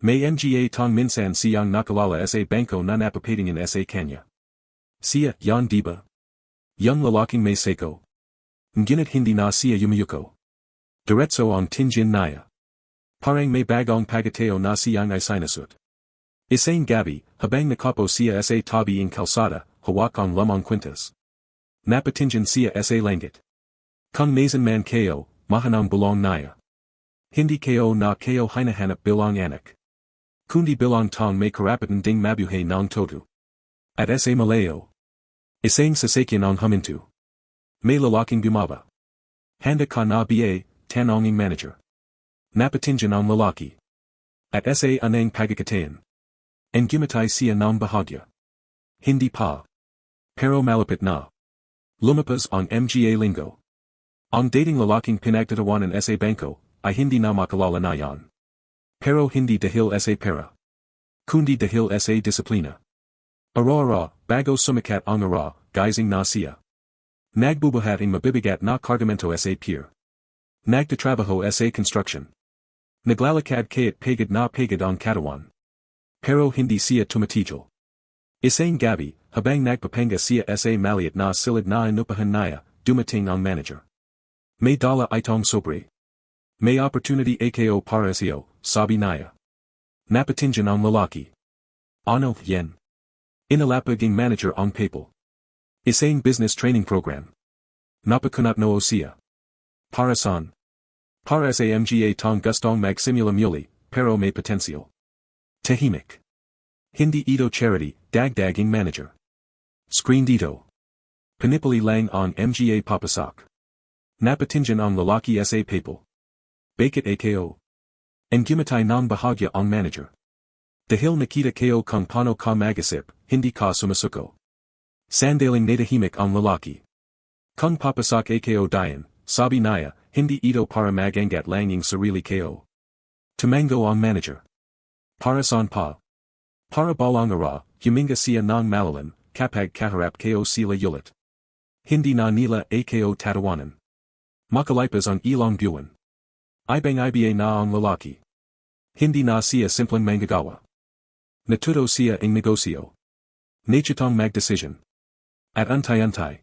May mga tong minsan siyang nakalala sa bangko na napapatingin sa kanya. siya, yan diba? Yung lalaking may Sako. Ngunit hindi na siya yumayuko. Diretso ang tinjin naya. Parang may bagong pagateo na siyang ay sinasut. Isang gabi, habang nakapo siya sa tabi ng kalsada, hawak ang lumang kwintas. Napatingin siya sa langit. Kung nasan man kayo, mahanang bulong naya. Hindi kayo na kayo hinahanap bilang anak. Kundi bilang tong may karapatan ding mabuhay ng todo. At sa malayo. Isang sasakyan ang huminto. May lalaking bumaba. Handa ka na ba, tanong ng manager. Napatingin ang lalaki. At sa anang pagkakatayan. Ang gumatay siya ng bahagya. Hindi pa. Pero malapit na. Lumapas ang mga linggo. Ang dating lalaking pinagtawanan sa bangko, ay hindi na makalala na yan. Pero hindi dahil sa pera. Kundi dahil sa disiplina. Ara-ara, bago sumikat ang ara, gizing na siya. Nagbubuhat ang mabibigat na kargamento sa pier. Nagtatrabaho sa construction. Naglalakad kaya't pagod ang katawan. Pero hindi siya tumatigil. Isang gabi, habang nagpapanga siya sa maliit na silid na inupahan naya, dumating ang manager. May dala itong sobre. May opportunity ako para siyo, sabi naya. Napatingin ang lalaki. Ano yan? Inalapag ang manager ang papel. Isang business training program. Napakunat no siya. Para saan? Para sa mga tong gustong magsimula muli, pero may potensyal. Tahimik. Hindi ito charity, dagdaging manager. Screen dito. Panipali lang ang mga papasok. Napatingin ang lalaki sa papel. Bakit ako? Ang gumatay ng bahagya ang manager. Dahil nakita kayo kung paano ka magasip, hindi ka sumasuko. Sandaling natahimik ang lalaki. Kung papasok ako dayan, sabi naya, hindi ito para magangat lang ang sarili kayo. Tumango ang manager. Para saan pa? Para balang ara, huminga siya ng malalim, kapag kaharap kayo sila ulit. Hindi na nila ako tatawanan. Makalipas ang ilang buwan. Ibang-iba na ang lalaki. Hindi na siya simpleng manggagawa. Natuto siya ang negosyo. Nachitong magdesisyon. At antay-antay.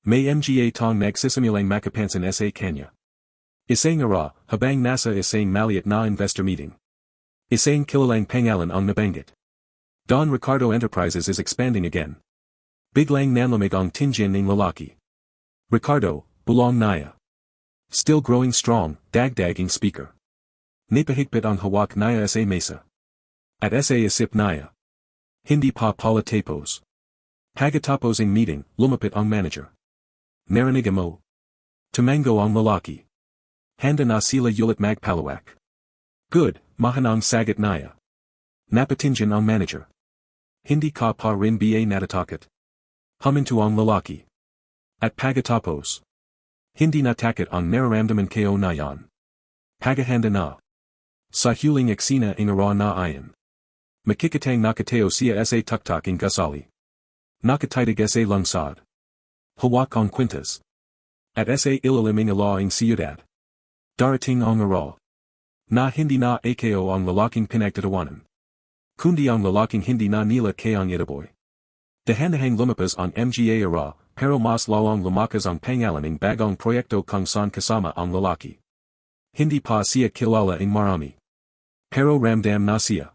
May mga tong nagsisimulang makapansin sa kanya. Isang ara, habang nasa isang maliit na investor meeting. Isang kilalang pangalan ang nabanggit. Don Ricardo Enterprises is expanding again. Biglang nanlamig ang tinjin ng lalaki. Ricardo, bulong naya. Still growing strong, dagdaging speaker. Napahigpit ang hawak naya sa mesa. At sa isip naya. Hindi pa pala tapos. Pagkatapos ang meeting, lumapit ang manager. Narinig mo. Tumango ang lalaki. Handa na sila ulit magpalawak. Good, mahanang sagat naya. Napatingin ang manager. Hindi ka pa rin ba natatakot? Huminto ang lalaki. At pagkatapos. Hindi natakot ang nararamdaman kayo na yan. Pagahanda na. Sa huling eksena ang ara na ayan. Makikitang nakateo siya sa tuktok ang gusali. Nakatitig sa lungsod. Hawak ang kwintas. At sa ilalim ng ala ang siyudad. Darating ang ara. Na hindi na ako ang lalaking pinagtawanan. Kundi ang lalaking hindi na nila kayang itaboy. Dahan-dahang lumapas ang mga ara, pero mas lalong lumakas ang pangalan ng bagong proyekto kung saan kasama ang lalaki. Hindi pa siya kilala ng Marami. Pero ramdam na siya.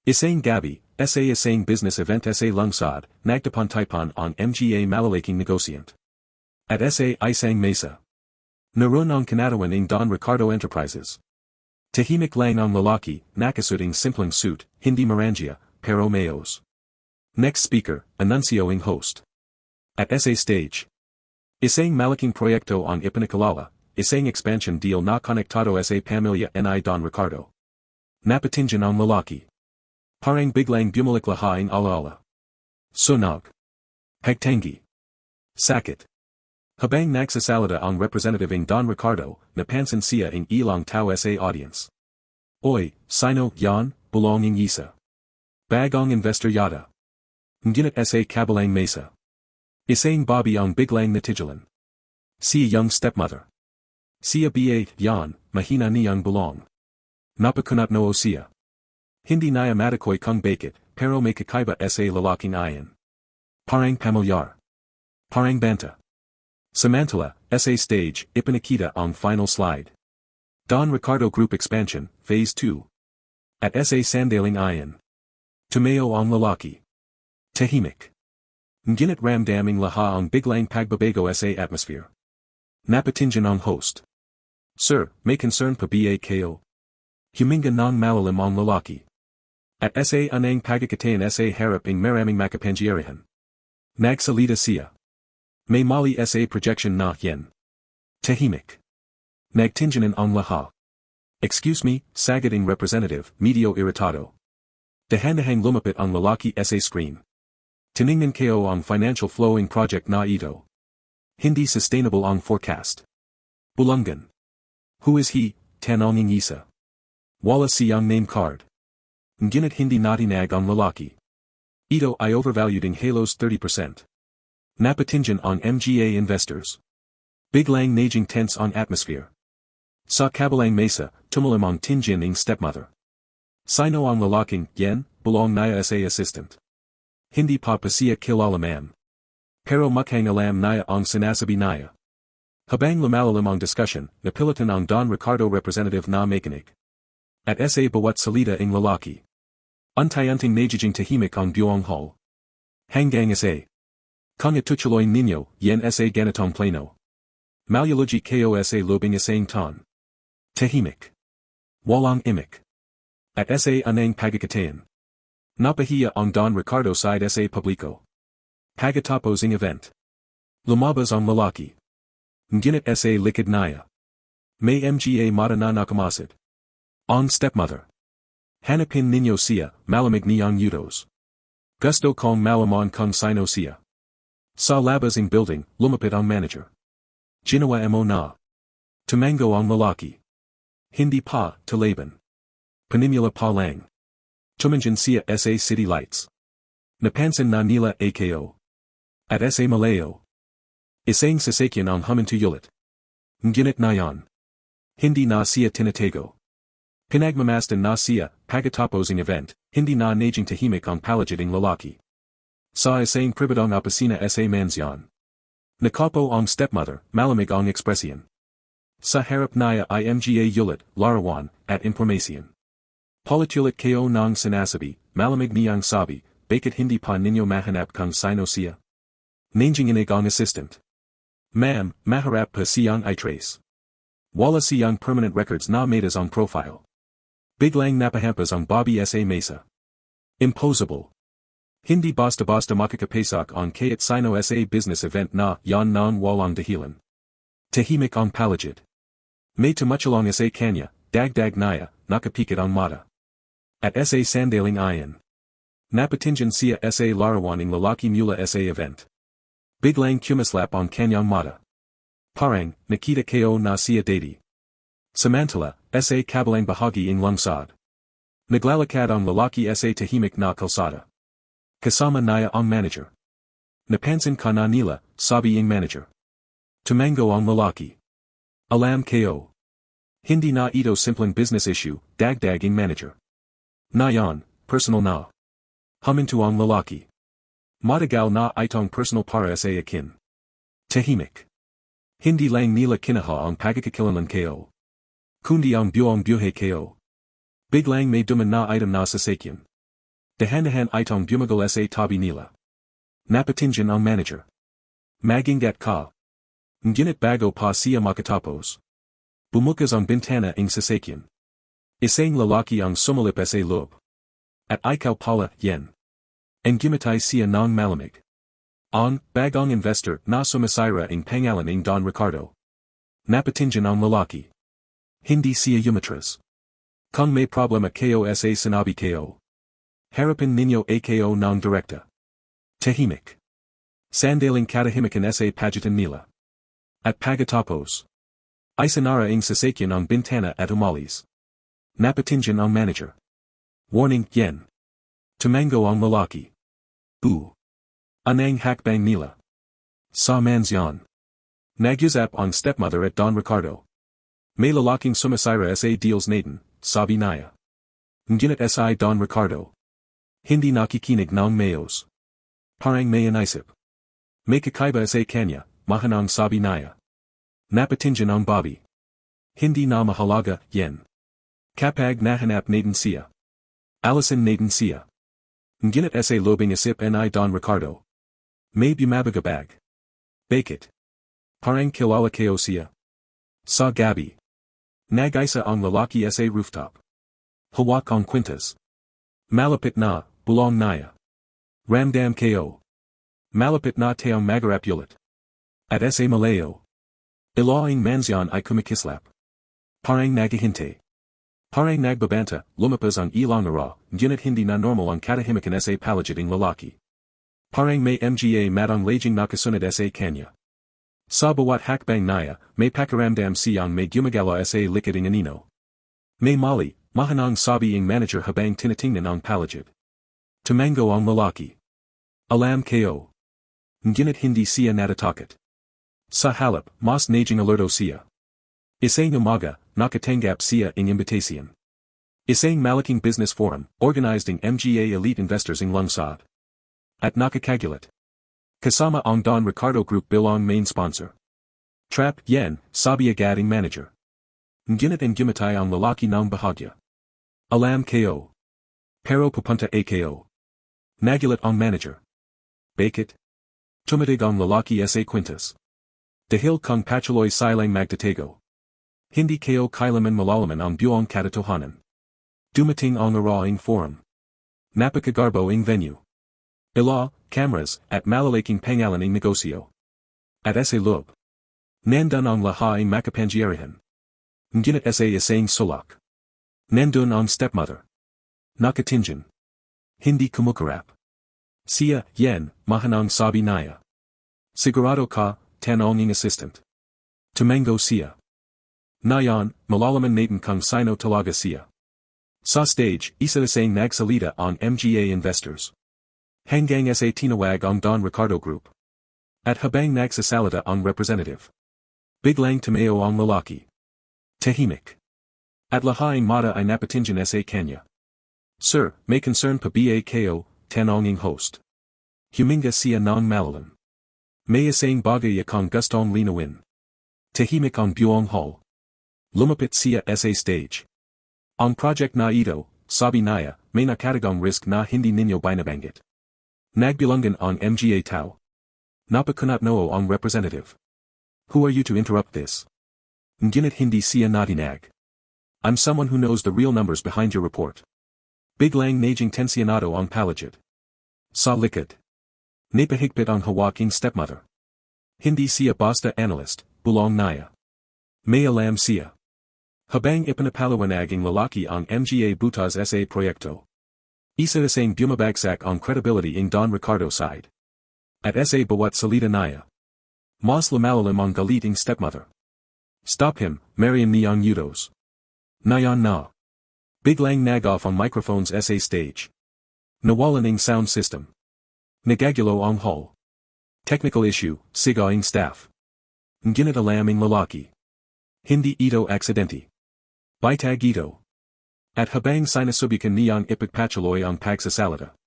Isang gabi, sa isang business event sa lungsod, nagtapon-typon ang mga malalaking negosyant. At sa isang mesa. Naroon ang kinatawan ng Don Ricardo Enterprises. Tahimik lang ang lalaki, nakasuting simpleng suit, hindi marangya, pero mayos. Next speaker, anuncio ang host. At sa stage. Isang malaking proyekto ang ipinakalala, isang expansion deal na konektado sa pamilya ni Don Ricardo. Napatingin ang lalaki. Parang biglang bumalik ang alaala. Sunog. Pagtangi. Sakit. Habang nagsasalita ang representative ng Don Ricardo, napansin siya ang ilang tao sa audience. Oy, sino yan, bulong ng isa. Bagong investor yata. Ngunit sa kabilang mesa. Isang babi ang biglang natigilan. Siya young stepmother. Siya ba yan, mahina niyang bulong. Napakunat no siya. Hindi niya matakoy kung bakit, pero may kakaiba sa lalaking ayan. Parang pamilyar. Parang banta. Samantala, essay stage, ipinakita ang final slide. Don Ricardo Group Expansion, Phase 2. At essay sandaling ayan. Tumayo ang lalaki. Tahimik. Ngunit ramdaming lahat ang biglang pagbabago sa atmosphere. Napatingin ang host. Sir, may concern pa ba kayo? Huminga ng malalim ang lalaki. At sa anang pagkakatain sa harap ng maraming makapangyarihan. Nagsalita siya. May mali sa projection na yan. Tahimik. Nagtinginan ang lahat. Excuse me, sagading representative, medyo irritado. Dahan-dahang lumapit ang lalaki sa screen. Tiningnan kayo ang financial flowing project na ito. Hindi sustainable ang forecast. Bulangan. Who is he? Tanonging isa. Wala siyang name card. Ngunit hindi natinag ang lalaki. Ito ay overvalued ng halos 30%. Napatingin ang mga investors. Biglang naging tense ang atmosphere. Sa kabilang mesa, tumalim ang tingin ng stepmother. Sino ang lalaking, yan, bulong niya sa assistant. Hindi pa siya kilala ma'am. Pero mukhang alam niya ang sinasabi niya. Habang lumalalim ang discussion, napilitan ang Don Ricardo representative na makinig. At sa bawat salita ng lalaki. Unti-unting nagiging tahimik ang buong hall. Hanggang sa. Kung itutuloy ninyo, yan sa ganitong plano. Malyalogi kayo sa lobing isang ton. Tahimik. Walang imik. At sa anang pagkakatain. Napahiya ang Don Ricardo side sa publiko. Pagkatapos ng event. Lumabas ang lalaki. Ngunit sa likod niya. May mga mata na nakamasid. Ang stepmother. Hanapin ninyo siya, malamig niyang yudos. Gusto kong malaman kung sino siya. Sa labas ng building, lumapit ang manager. Ginawa mo na. Tumango ang lalaki. Hindi pa, talaban. Panimula pa lang. Tumingin siya sa city lights. Napansin na nila ako. At sa malayo. Isang sasakyan ang humintuyulit. Ngunit na yan. Hindi na siya tinatago. Pinagmamasdan na siya, pagkatapos ng event, hindi na naging tahimik ang paligid ng lalaki. Sa isang pribadong opisina sa mansyon. Nakapo ang stepmother, malamig ang ekspresyon. Sa harap niya ay mga ulit, larawan, at impormasyon. Politulit kayo ng sinasabi, malamig niyang sabi, bakit hindi pa ninyo mahanap kung sino siya? Nanginginig ang assistant. Ma'am, maharap pa siyang i-trace. Wala siyang permanent records na metas ang profile. Biglang napahampas ang Bobby sa mesa. Impossible. Hindi basta-basta makakapasak ang kahit sino sa business event na yan ng walang dahilan. Tahimik ang paligid. May tumutulong sa kanya, dagdag niya, nakapikit ang mata. At sa sandaling ayan. Napatingin siya sa larawan ng lalaki mula sa event. Biglang kumislap ang kanyang mata. Parang, nakita kayo na siya dati. Samantala, sa kabilang bahagi ng lungsod. Naglalakad ang lalaki sa tahimik na kalsada. Kasama niya ang manager. Napansin ka na nila, sabi ng manager. Tumango ang lalaki. Alam kayo. Hindi na ito simpleng business issue, dagdag ng manager. Na yan, personal na. Huminto ang lalaki. Matagal na itong personal para sa akin. Tahimik. Hindi lang nila kinaha ang pagkakakilanlan kayo. Kundi ang buong buhay kayo. Biglang may duman na item na sasakyan. Dahan-dahan itong bumagal sa tabi nila. Napatingin ang manager. Magingat ka. Ngunit bago pa siya makatapos. Bumukas ang bintana ng sasakyan. Isang lalaki ang sumalip sa loob. At ikaw pala, yan. Ang gimatay siya ng malamig. Ang bagong investor na sumasira ng pangalan ng Don Ricardo. Napatingin ang lalaki. Hindi siya umatras. Kung may problema kayo sa sinabi kayo. Harapin ninyo ako ng direkta. Tahimik. Sandaling katahimikan sa pagitan nila. At pagkatapos. Ay sinara ang sasakyan ang bintana at umalis. Napatingin ang manager. Warning, yan. Tumango ang lalaki. Anang hakbang nila. Sa mansyon. Nagyusap ang stepmother at Don Ricardo. May lalaking sumasira sa deals natin, sabi niya. Ngunit si Don Ricardo. Hindi nakikinig ng mayos. Parang may inisip. May kakaiba sa kanya, mahanang sabi naya. Napatingin ang Bobby. Hindi na mahalaga, yen. Kapag nahanap natin siya. Alisin natin siya. Nginit sa lobing isip ni Don Ricardo. May bumabagabag. Bakit? Parang kilala kayo siya. Sa gabi. Nag-isa ang lalaki sa rooftop. Hawak ang kwintas. Malapit na, bulong naya. Ramdam kayo. Malapit na tayong magarap ulit. At sa malayo. Ilaing mansyon ay kumikislap. Parang naghihintay. Parang nagbabanta, lumabas ang ilang araw, ngunit hindi na normal ang katahimikan sa palagiting lalaki. Parang may mga matang laging nakasunod sa kanya. Sa bawat hakbang naya, may pakiramdam siyang may gumagala sa likod ng anino. May mali, mahanang sabi ang manager habang tinitingnan ang palagid. Tumango ang lalaki. Alam kayo. Ngunit hindi siya natatakot. Sa halip, mas naging alerto siya. Isang umaga, nakatanggap siya ng invitation. Isang malaking business forum, organized ng mga elite investors ng lungsod. At nakakagulat. Kasama ang Don Ricardo Group bilang main sponsor. Trap, yen, sabi agad ang manager. Ngunit ang gumatay ang lalaki ng bahagya. Alam kayo. Pero pupunta kayo. Nagulat ang manager. Bakit? Tumatig ang lalaki sa kwintas. Dahil kung patuloy silang magtatago. Hindi kayo kailanman malalaman ang buong katotohanan. Dumating ang araw forum. Napakagarbo ang venue. Ila, cameras, at malalaking pangalan ng negosyo. At sa loob. Nandun ang lahat ang makapangyarihan. Ngunit sa isang sulak. Nandun ang stepmother. Nakatingin. Hindi kumukarap. Siya, yen, mahanang sabi naya. Sigurado ka, tanong ng assistant. Tumango siya. Nayon, malalaman natin kung sino talaga siya. Sa stage, isa isang nagsalita ang mga investors. Hanggang sa tinawag ang Don Ricardo Group. At habang nagsasalita ang representative. Biglang tumayo ang lalaki. Tahimik. At lahaing mata ay napatingin sa kanya. Sir, may concern pa ba kayo, tanong ng host. Huminga siya ng malalim. May isang bagay akong gustong linawin. Tahimik ang buong hall. Lumapit siya sa stage. Ang project na ito, sabi naya, may nakatagong risk na hindi ninyo binabanggit. Nagbilanggan ang mga tao. Napakunat noo ang representative. Who are you to interrupt this? Ngunit hindi siya natinag. I'm someone who knows the real numbers behind your report. Biglang naging tensionado ang palagid. Sa likod. Napahigpit ang hawaking stepmother. Hindi siya basta analyst, bulong naya. May alam siya. Habang ipinapaliwanag ang lalaki ang mga butas sa proyekto. Isa isang bumabagsak ang credibility ng Don Ricardo side. At sa bawat salita naya. Mas lumalalim ang galit ng stepmother. Stop him, Marian niyang yudos. Nayon na. Biglang nag-off ang microphones sa stage. Nawalan ng sound system. Nagagulo ang hall. Technical issue, siga ang staff. Ngunit alam ang lalaki. Hindi ito aksidente. Bitag ito. At habang sinasubukan niyang ipagpatuloy ang pagsasalita.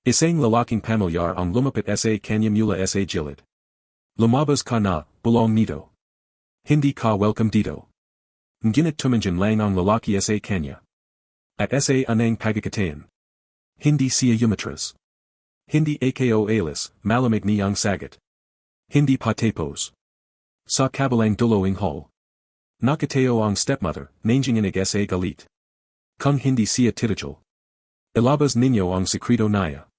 Isang lalaking pamilyar ang lumapit sa kanya mula sa gilid. Lumabas ka na, bulong nito. Hindi ka welcome dito. Ngunit tumingin lang ang lalaki sa kanya. At sa anang pagkakatayan. Hindi siya umatras. Hindi ako alis, malamig niyang sagat. Hindi patapos. Sa kabilang dulo ng hall. Nakatayo ang stepmother, nanginginig sa galit. Kung hindi siya titigal. Ilabas ninyo ang sekreto naya.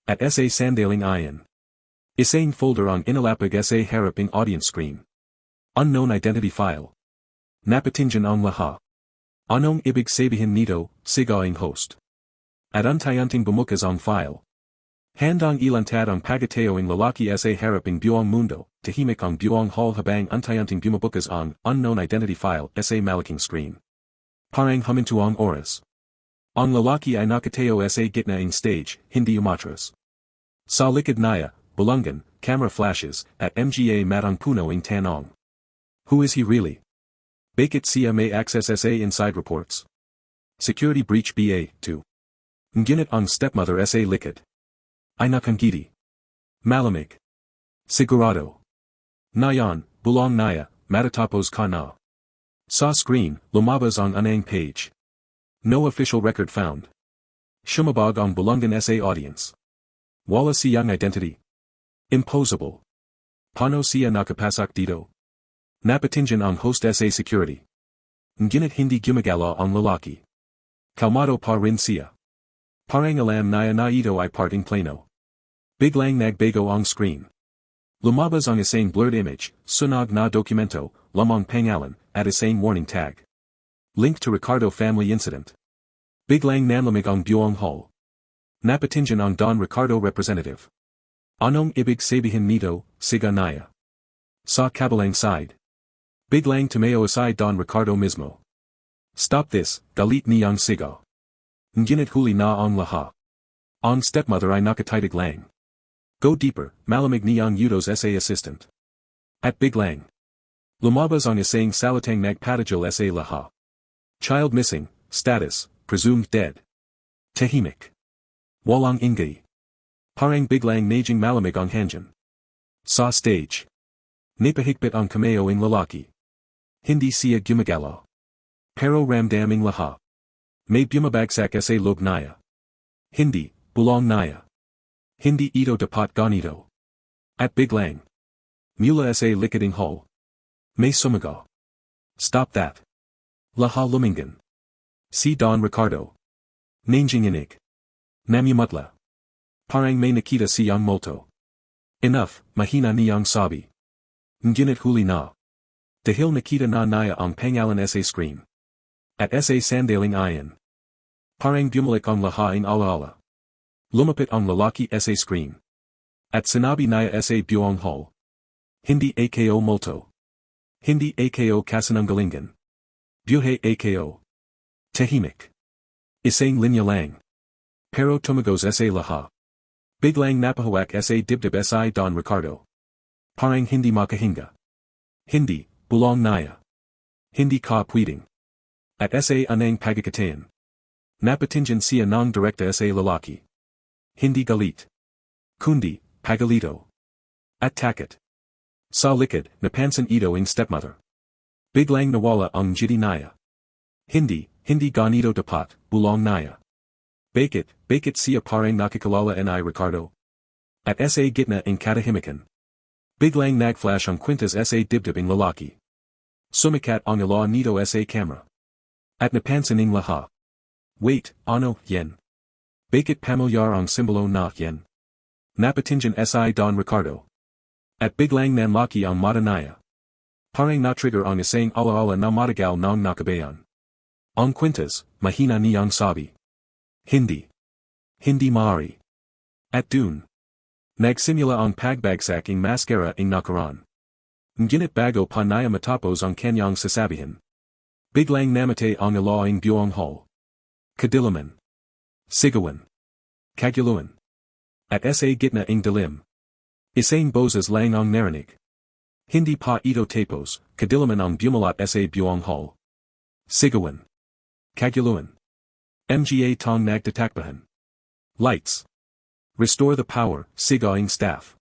At sa sandaling ayan. Isang folder ang inilapag sa harap ng audience screen. Unknown identity file. Napatingin ang lahat. Anong ibig sabihin nito, siga ang host. At untayanting bumukas ang file. Handang ilantad ang pagkatayo ng lalaki sa harap ng buong mundo, tahimik ang buong hall habang untayanting bumubukas ang unknown identity file sa malaking screen. Parang huminto ang oras. Ang lalaki ay nakatayo sa gitna ng stage, hindi umatras. Sa likod naya, bulungan, camera flashes, at mga matang puno ng tanong. Who is he really? Bakit siya may access sa inside reports? Security breach BA2. Ngunit ang stepmother sa likod. Ay nakangiti. Malamig. Sigurado. Nayan, bulong naya, matatapos ka na. Sa screen, lumabas ang unang page. No official record found. Shumabog ang bulungan SA audience. Wala siyang identity. Imposable. Paano siya nakapasok dito? Napatingin ang host SA security. Ngunit hindi gumagala ang lalaki. Kalmado pa rin siya. Parang alam niya na ito ay parting plano. Biglang nagbago ang screen. Lumabas ang isang blurred image, sunog na dokumento, lumang pangalan, at isang warning tag. Link to Ricardo family incident. Biglang nanlamig ang buong hall. Napatingin ang Don Ricardo representative. Anong ibig sabihin nito, siga naya? Sa kabilang side. Biglang tumayo aside Don Ricardo mismo. Stop this, galit niyang sigaw. Ngunit huli na ang lahat. Ang stepmother ay nakatitig lang. Go deeper, malamig niyang Udo's SA assistant. At biglang. Lumabas ang isang salitang nagpatigil SA lahat. Child missing, status, presumed dead. Tahimik. Walang ingay. Parang biglang naging malamig ang hangin. Sa stage. Napahigpit ang kameo ng lalaki. Hindi siya gumagalaw. Pero ramdaming lahat. May bumagsak sa loob niya. Hindi, bulong niya. Hindi ito dapat ganito. At biglang. Mula sa likading hall. May sumagaw. Stop that. Lahat lumingan. Si Don Ricardo. Nanginginig. Namumutla. Parang may nakita siyang multo. Enough, mahina niyang sabi. Ngunit huli na. Dahil nakita na niya ang pangalan sa screen. At sa sandaling ayan. Parang bumalik ang lahaing alaala. Lumapit ang lalaki sa screen. At sinabi niya sa buong hall. Hindi ako multo. Hindi ako kasinungalingan. Buhay ako. Tahimik. Isang linya lang. Pero tumagos sa lahat. Biglang napahawak sa dibdib sa Don Ricardo. Parang hindi makahinga. Hindi, bulong niya. Hindi ka pwedeng. At sa anang pagkakatayan. Napatingin siya ng direkta sa lalaki. Hindi galit. Kundi, pagalito. At takot. Sa likod, napansin ito ang stepmother. Biglang nawala ang jiti niya. Hindi ganito dapat, bulong niya. Bakit siya parang nakikilala ni Ricardo? At sa gitna ng katahimikan. Biglang nagflash ang kwintas sa dibdib ng lalaki. Sumikat ang ilaw nito sa camera. At napansin ng lahat. Wait, ano, yan? Bakit pamilyar ang simbolo na yan? Napatingin sa Don Ricardo. At biglang nanlaki ang mata niya. Parang na-trigger ang isang alaala na matagal ng nakabayan. Ang kwintas, mahina niyang sabi. Hindi. Hindi maaari. At dun. Nagsimula ang pagbagsak ng mascara ng nakaraan. Ngunit bago pa niya matapos ang kanyang sasabihin. Biglang namatay ang ilaw ng buong hall. Kadilaman. Sigawan. Kaguluan. At sa gitna ng dilim. Isang boses lang ang narinig. Hindi pa ito tapos, kadilaman ang bumulat sa buong hall. Sigawan. Kaguluan. Mga tong nagtatakbahan. Lights. Restore the power, sigaing staff.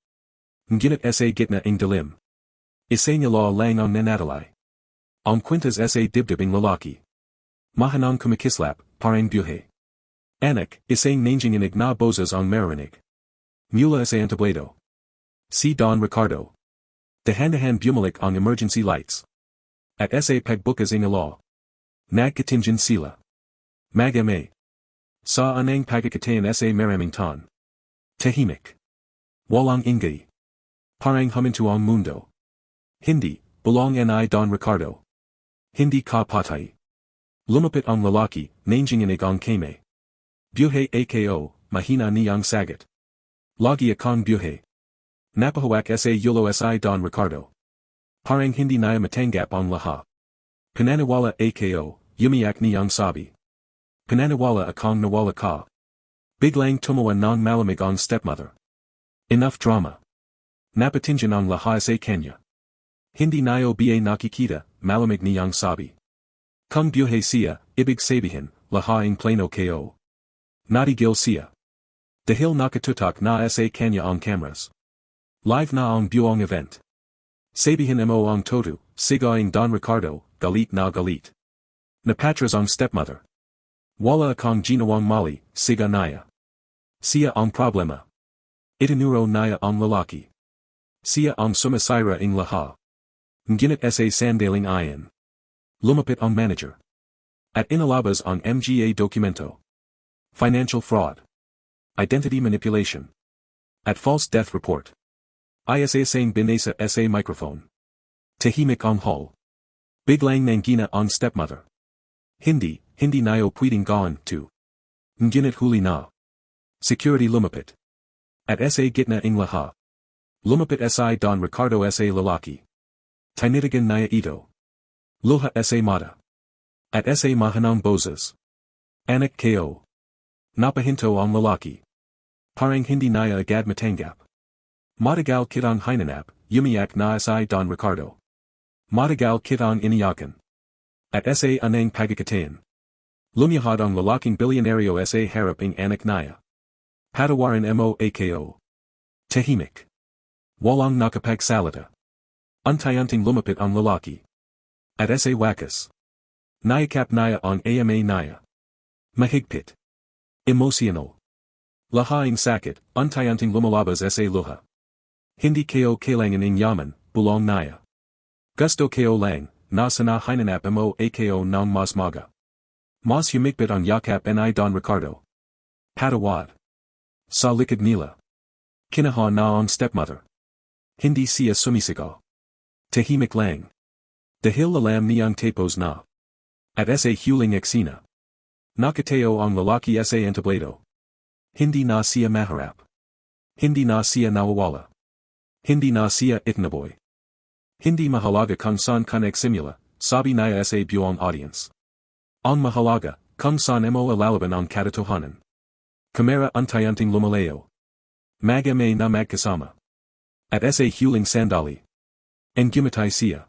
Ngunit sa gitna ng dilim. Isang ilaw lang ang nanatili. Ang kwintas sa dibdib ng lalaki. Mahanang kumikislap, parang buhay. Anak, isang nanginginig na boses ang marinig. Mula sa entablado. Si Don Ricardo. Dahan-dahan bumalik ang emergency lights. At sa pagbukas ng ilaw. Nagkatingin sila. Magame. Sa anang pagkakatayan sa maraming tan. Tahimik. Walang ingay. Parang huminto ang mundo. Hindi, bulong ni Don Ricardo. Hindi ka patay. Lumapit ang lalaki, nanginginig ang kame. Buhay ako, mahina niyang sagot. Lagi akong buhay. Napahawak sa yulo si Don Ricardo. Parang hindi niya matanggap ang lahat. Pananiwala ako, yumiyak niyang sabi. Pananiwala akong nawala ka. Biglang tumawa ng malamig ang stepmother. Enough drama. Napatingin ang lahat sa kanya. Hindi niyo ba nakikita, malamig niyang sabi. Kung buhay siya, ibig sabihin, lahat ang plano ko. Natigil siya. Dahil nakatutok na sa kanya ang cameras. Live na ang buong event. Sabihin mo ang todo, sigaing Don Ricardo, galit na galit. Napatras ang stepmother. Wala akong ginawang mali, siga naya. Siya ang problema. Itinuro naya ang lalaki. Siya ang sumasira ng lahat. Nginit sa sandaling iyan. Lumapit ang manager. At inalabas ang mga dokumento. Financial fraud. Identity manipulation. At false death report. Isang binasa sa microphone. Tahimik ang hall. Biglang nangina ang stepmother. Hindi nayo pwedeng gawin to. Nginit huli na. Security lumapit. At sa gitna ng lahat. Lumapit sa Don Ricardo sa lalaki. Tinitigan naya ito. Luha sa mata. At sa mahanang boses. Anak ko. Napahinto ang lalaki. Parang hindi naya agad matanggap. Matagal kitang hinanap, umiyak na sa Don Ricardo. Matagal kitang iniyakan. At sa anang pagkakatain. Lumiyahad ang lalaking bilyonaryo sa harap ng anak naya. Patawarin mo ako. Tahimik. Walang nakapagsalita. Untayanting lumapit ang lalaki. At sa wakas. Nayakap naya ang ama naya. Mahigpit. Emotional. Lahaing sakit, untayanting lumalabas sa luha. Hindi ko kailangan ng yaman, bulong naya. Gusto ko lang, nasa na hinanap mo ako ng mas maga. Mas humigpit ang yakap ni Don Ricardo. Patawad. Sa likod nila. Kinaha na ang stepmother. Hindi siya sumisigaw. Tahimik lang. Dahil alam niyang tapos na. At sa huling eksena. Nakateo ang lalaki sa entablado. Hindi na siya maharap. Hindi na siya nawawala. Hindi na siya itnaboy. Hindi mahalaga kung saan ka nagsimula, sabi niya sa buong audience. Ang mahalaga, kung saan mo alalaban ang katotohanan. Kamera untayanting lumalayo. Magame na magkasama. At sa huling sandali. And gumatay siya.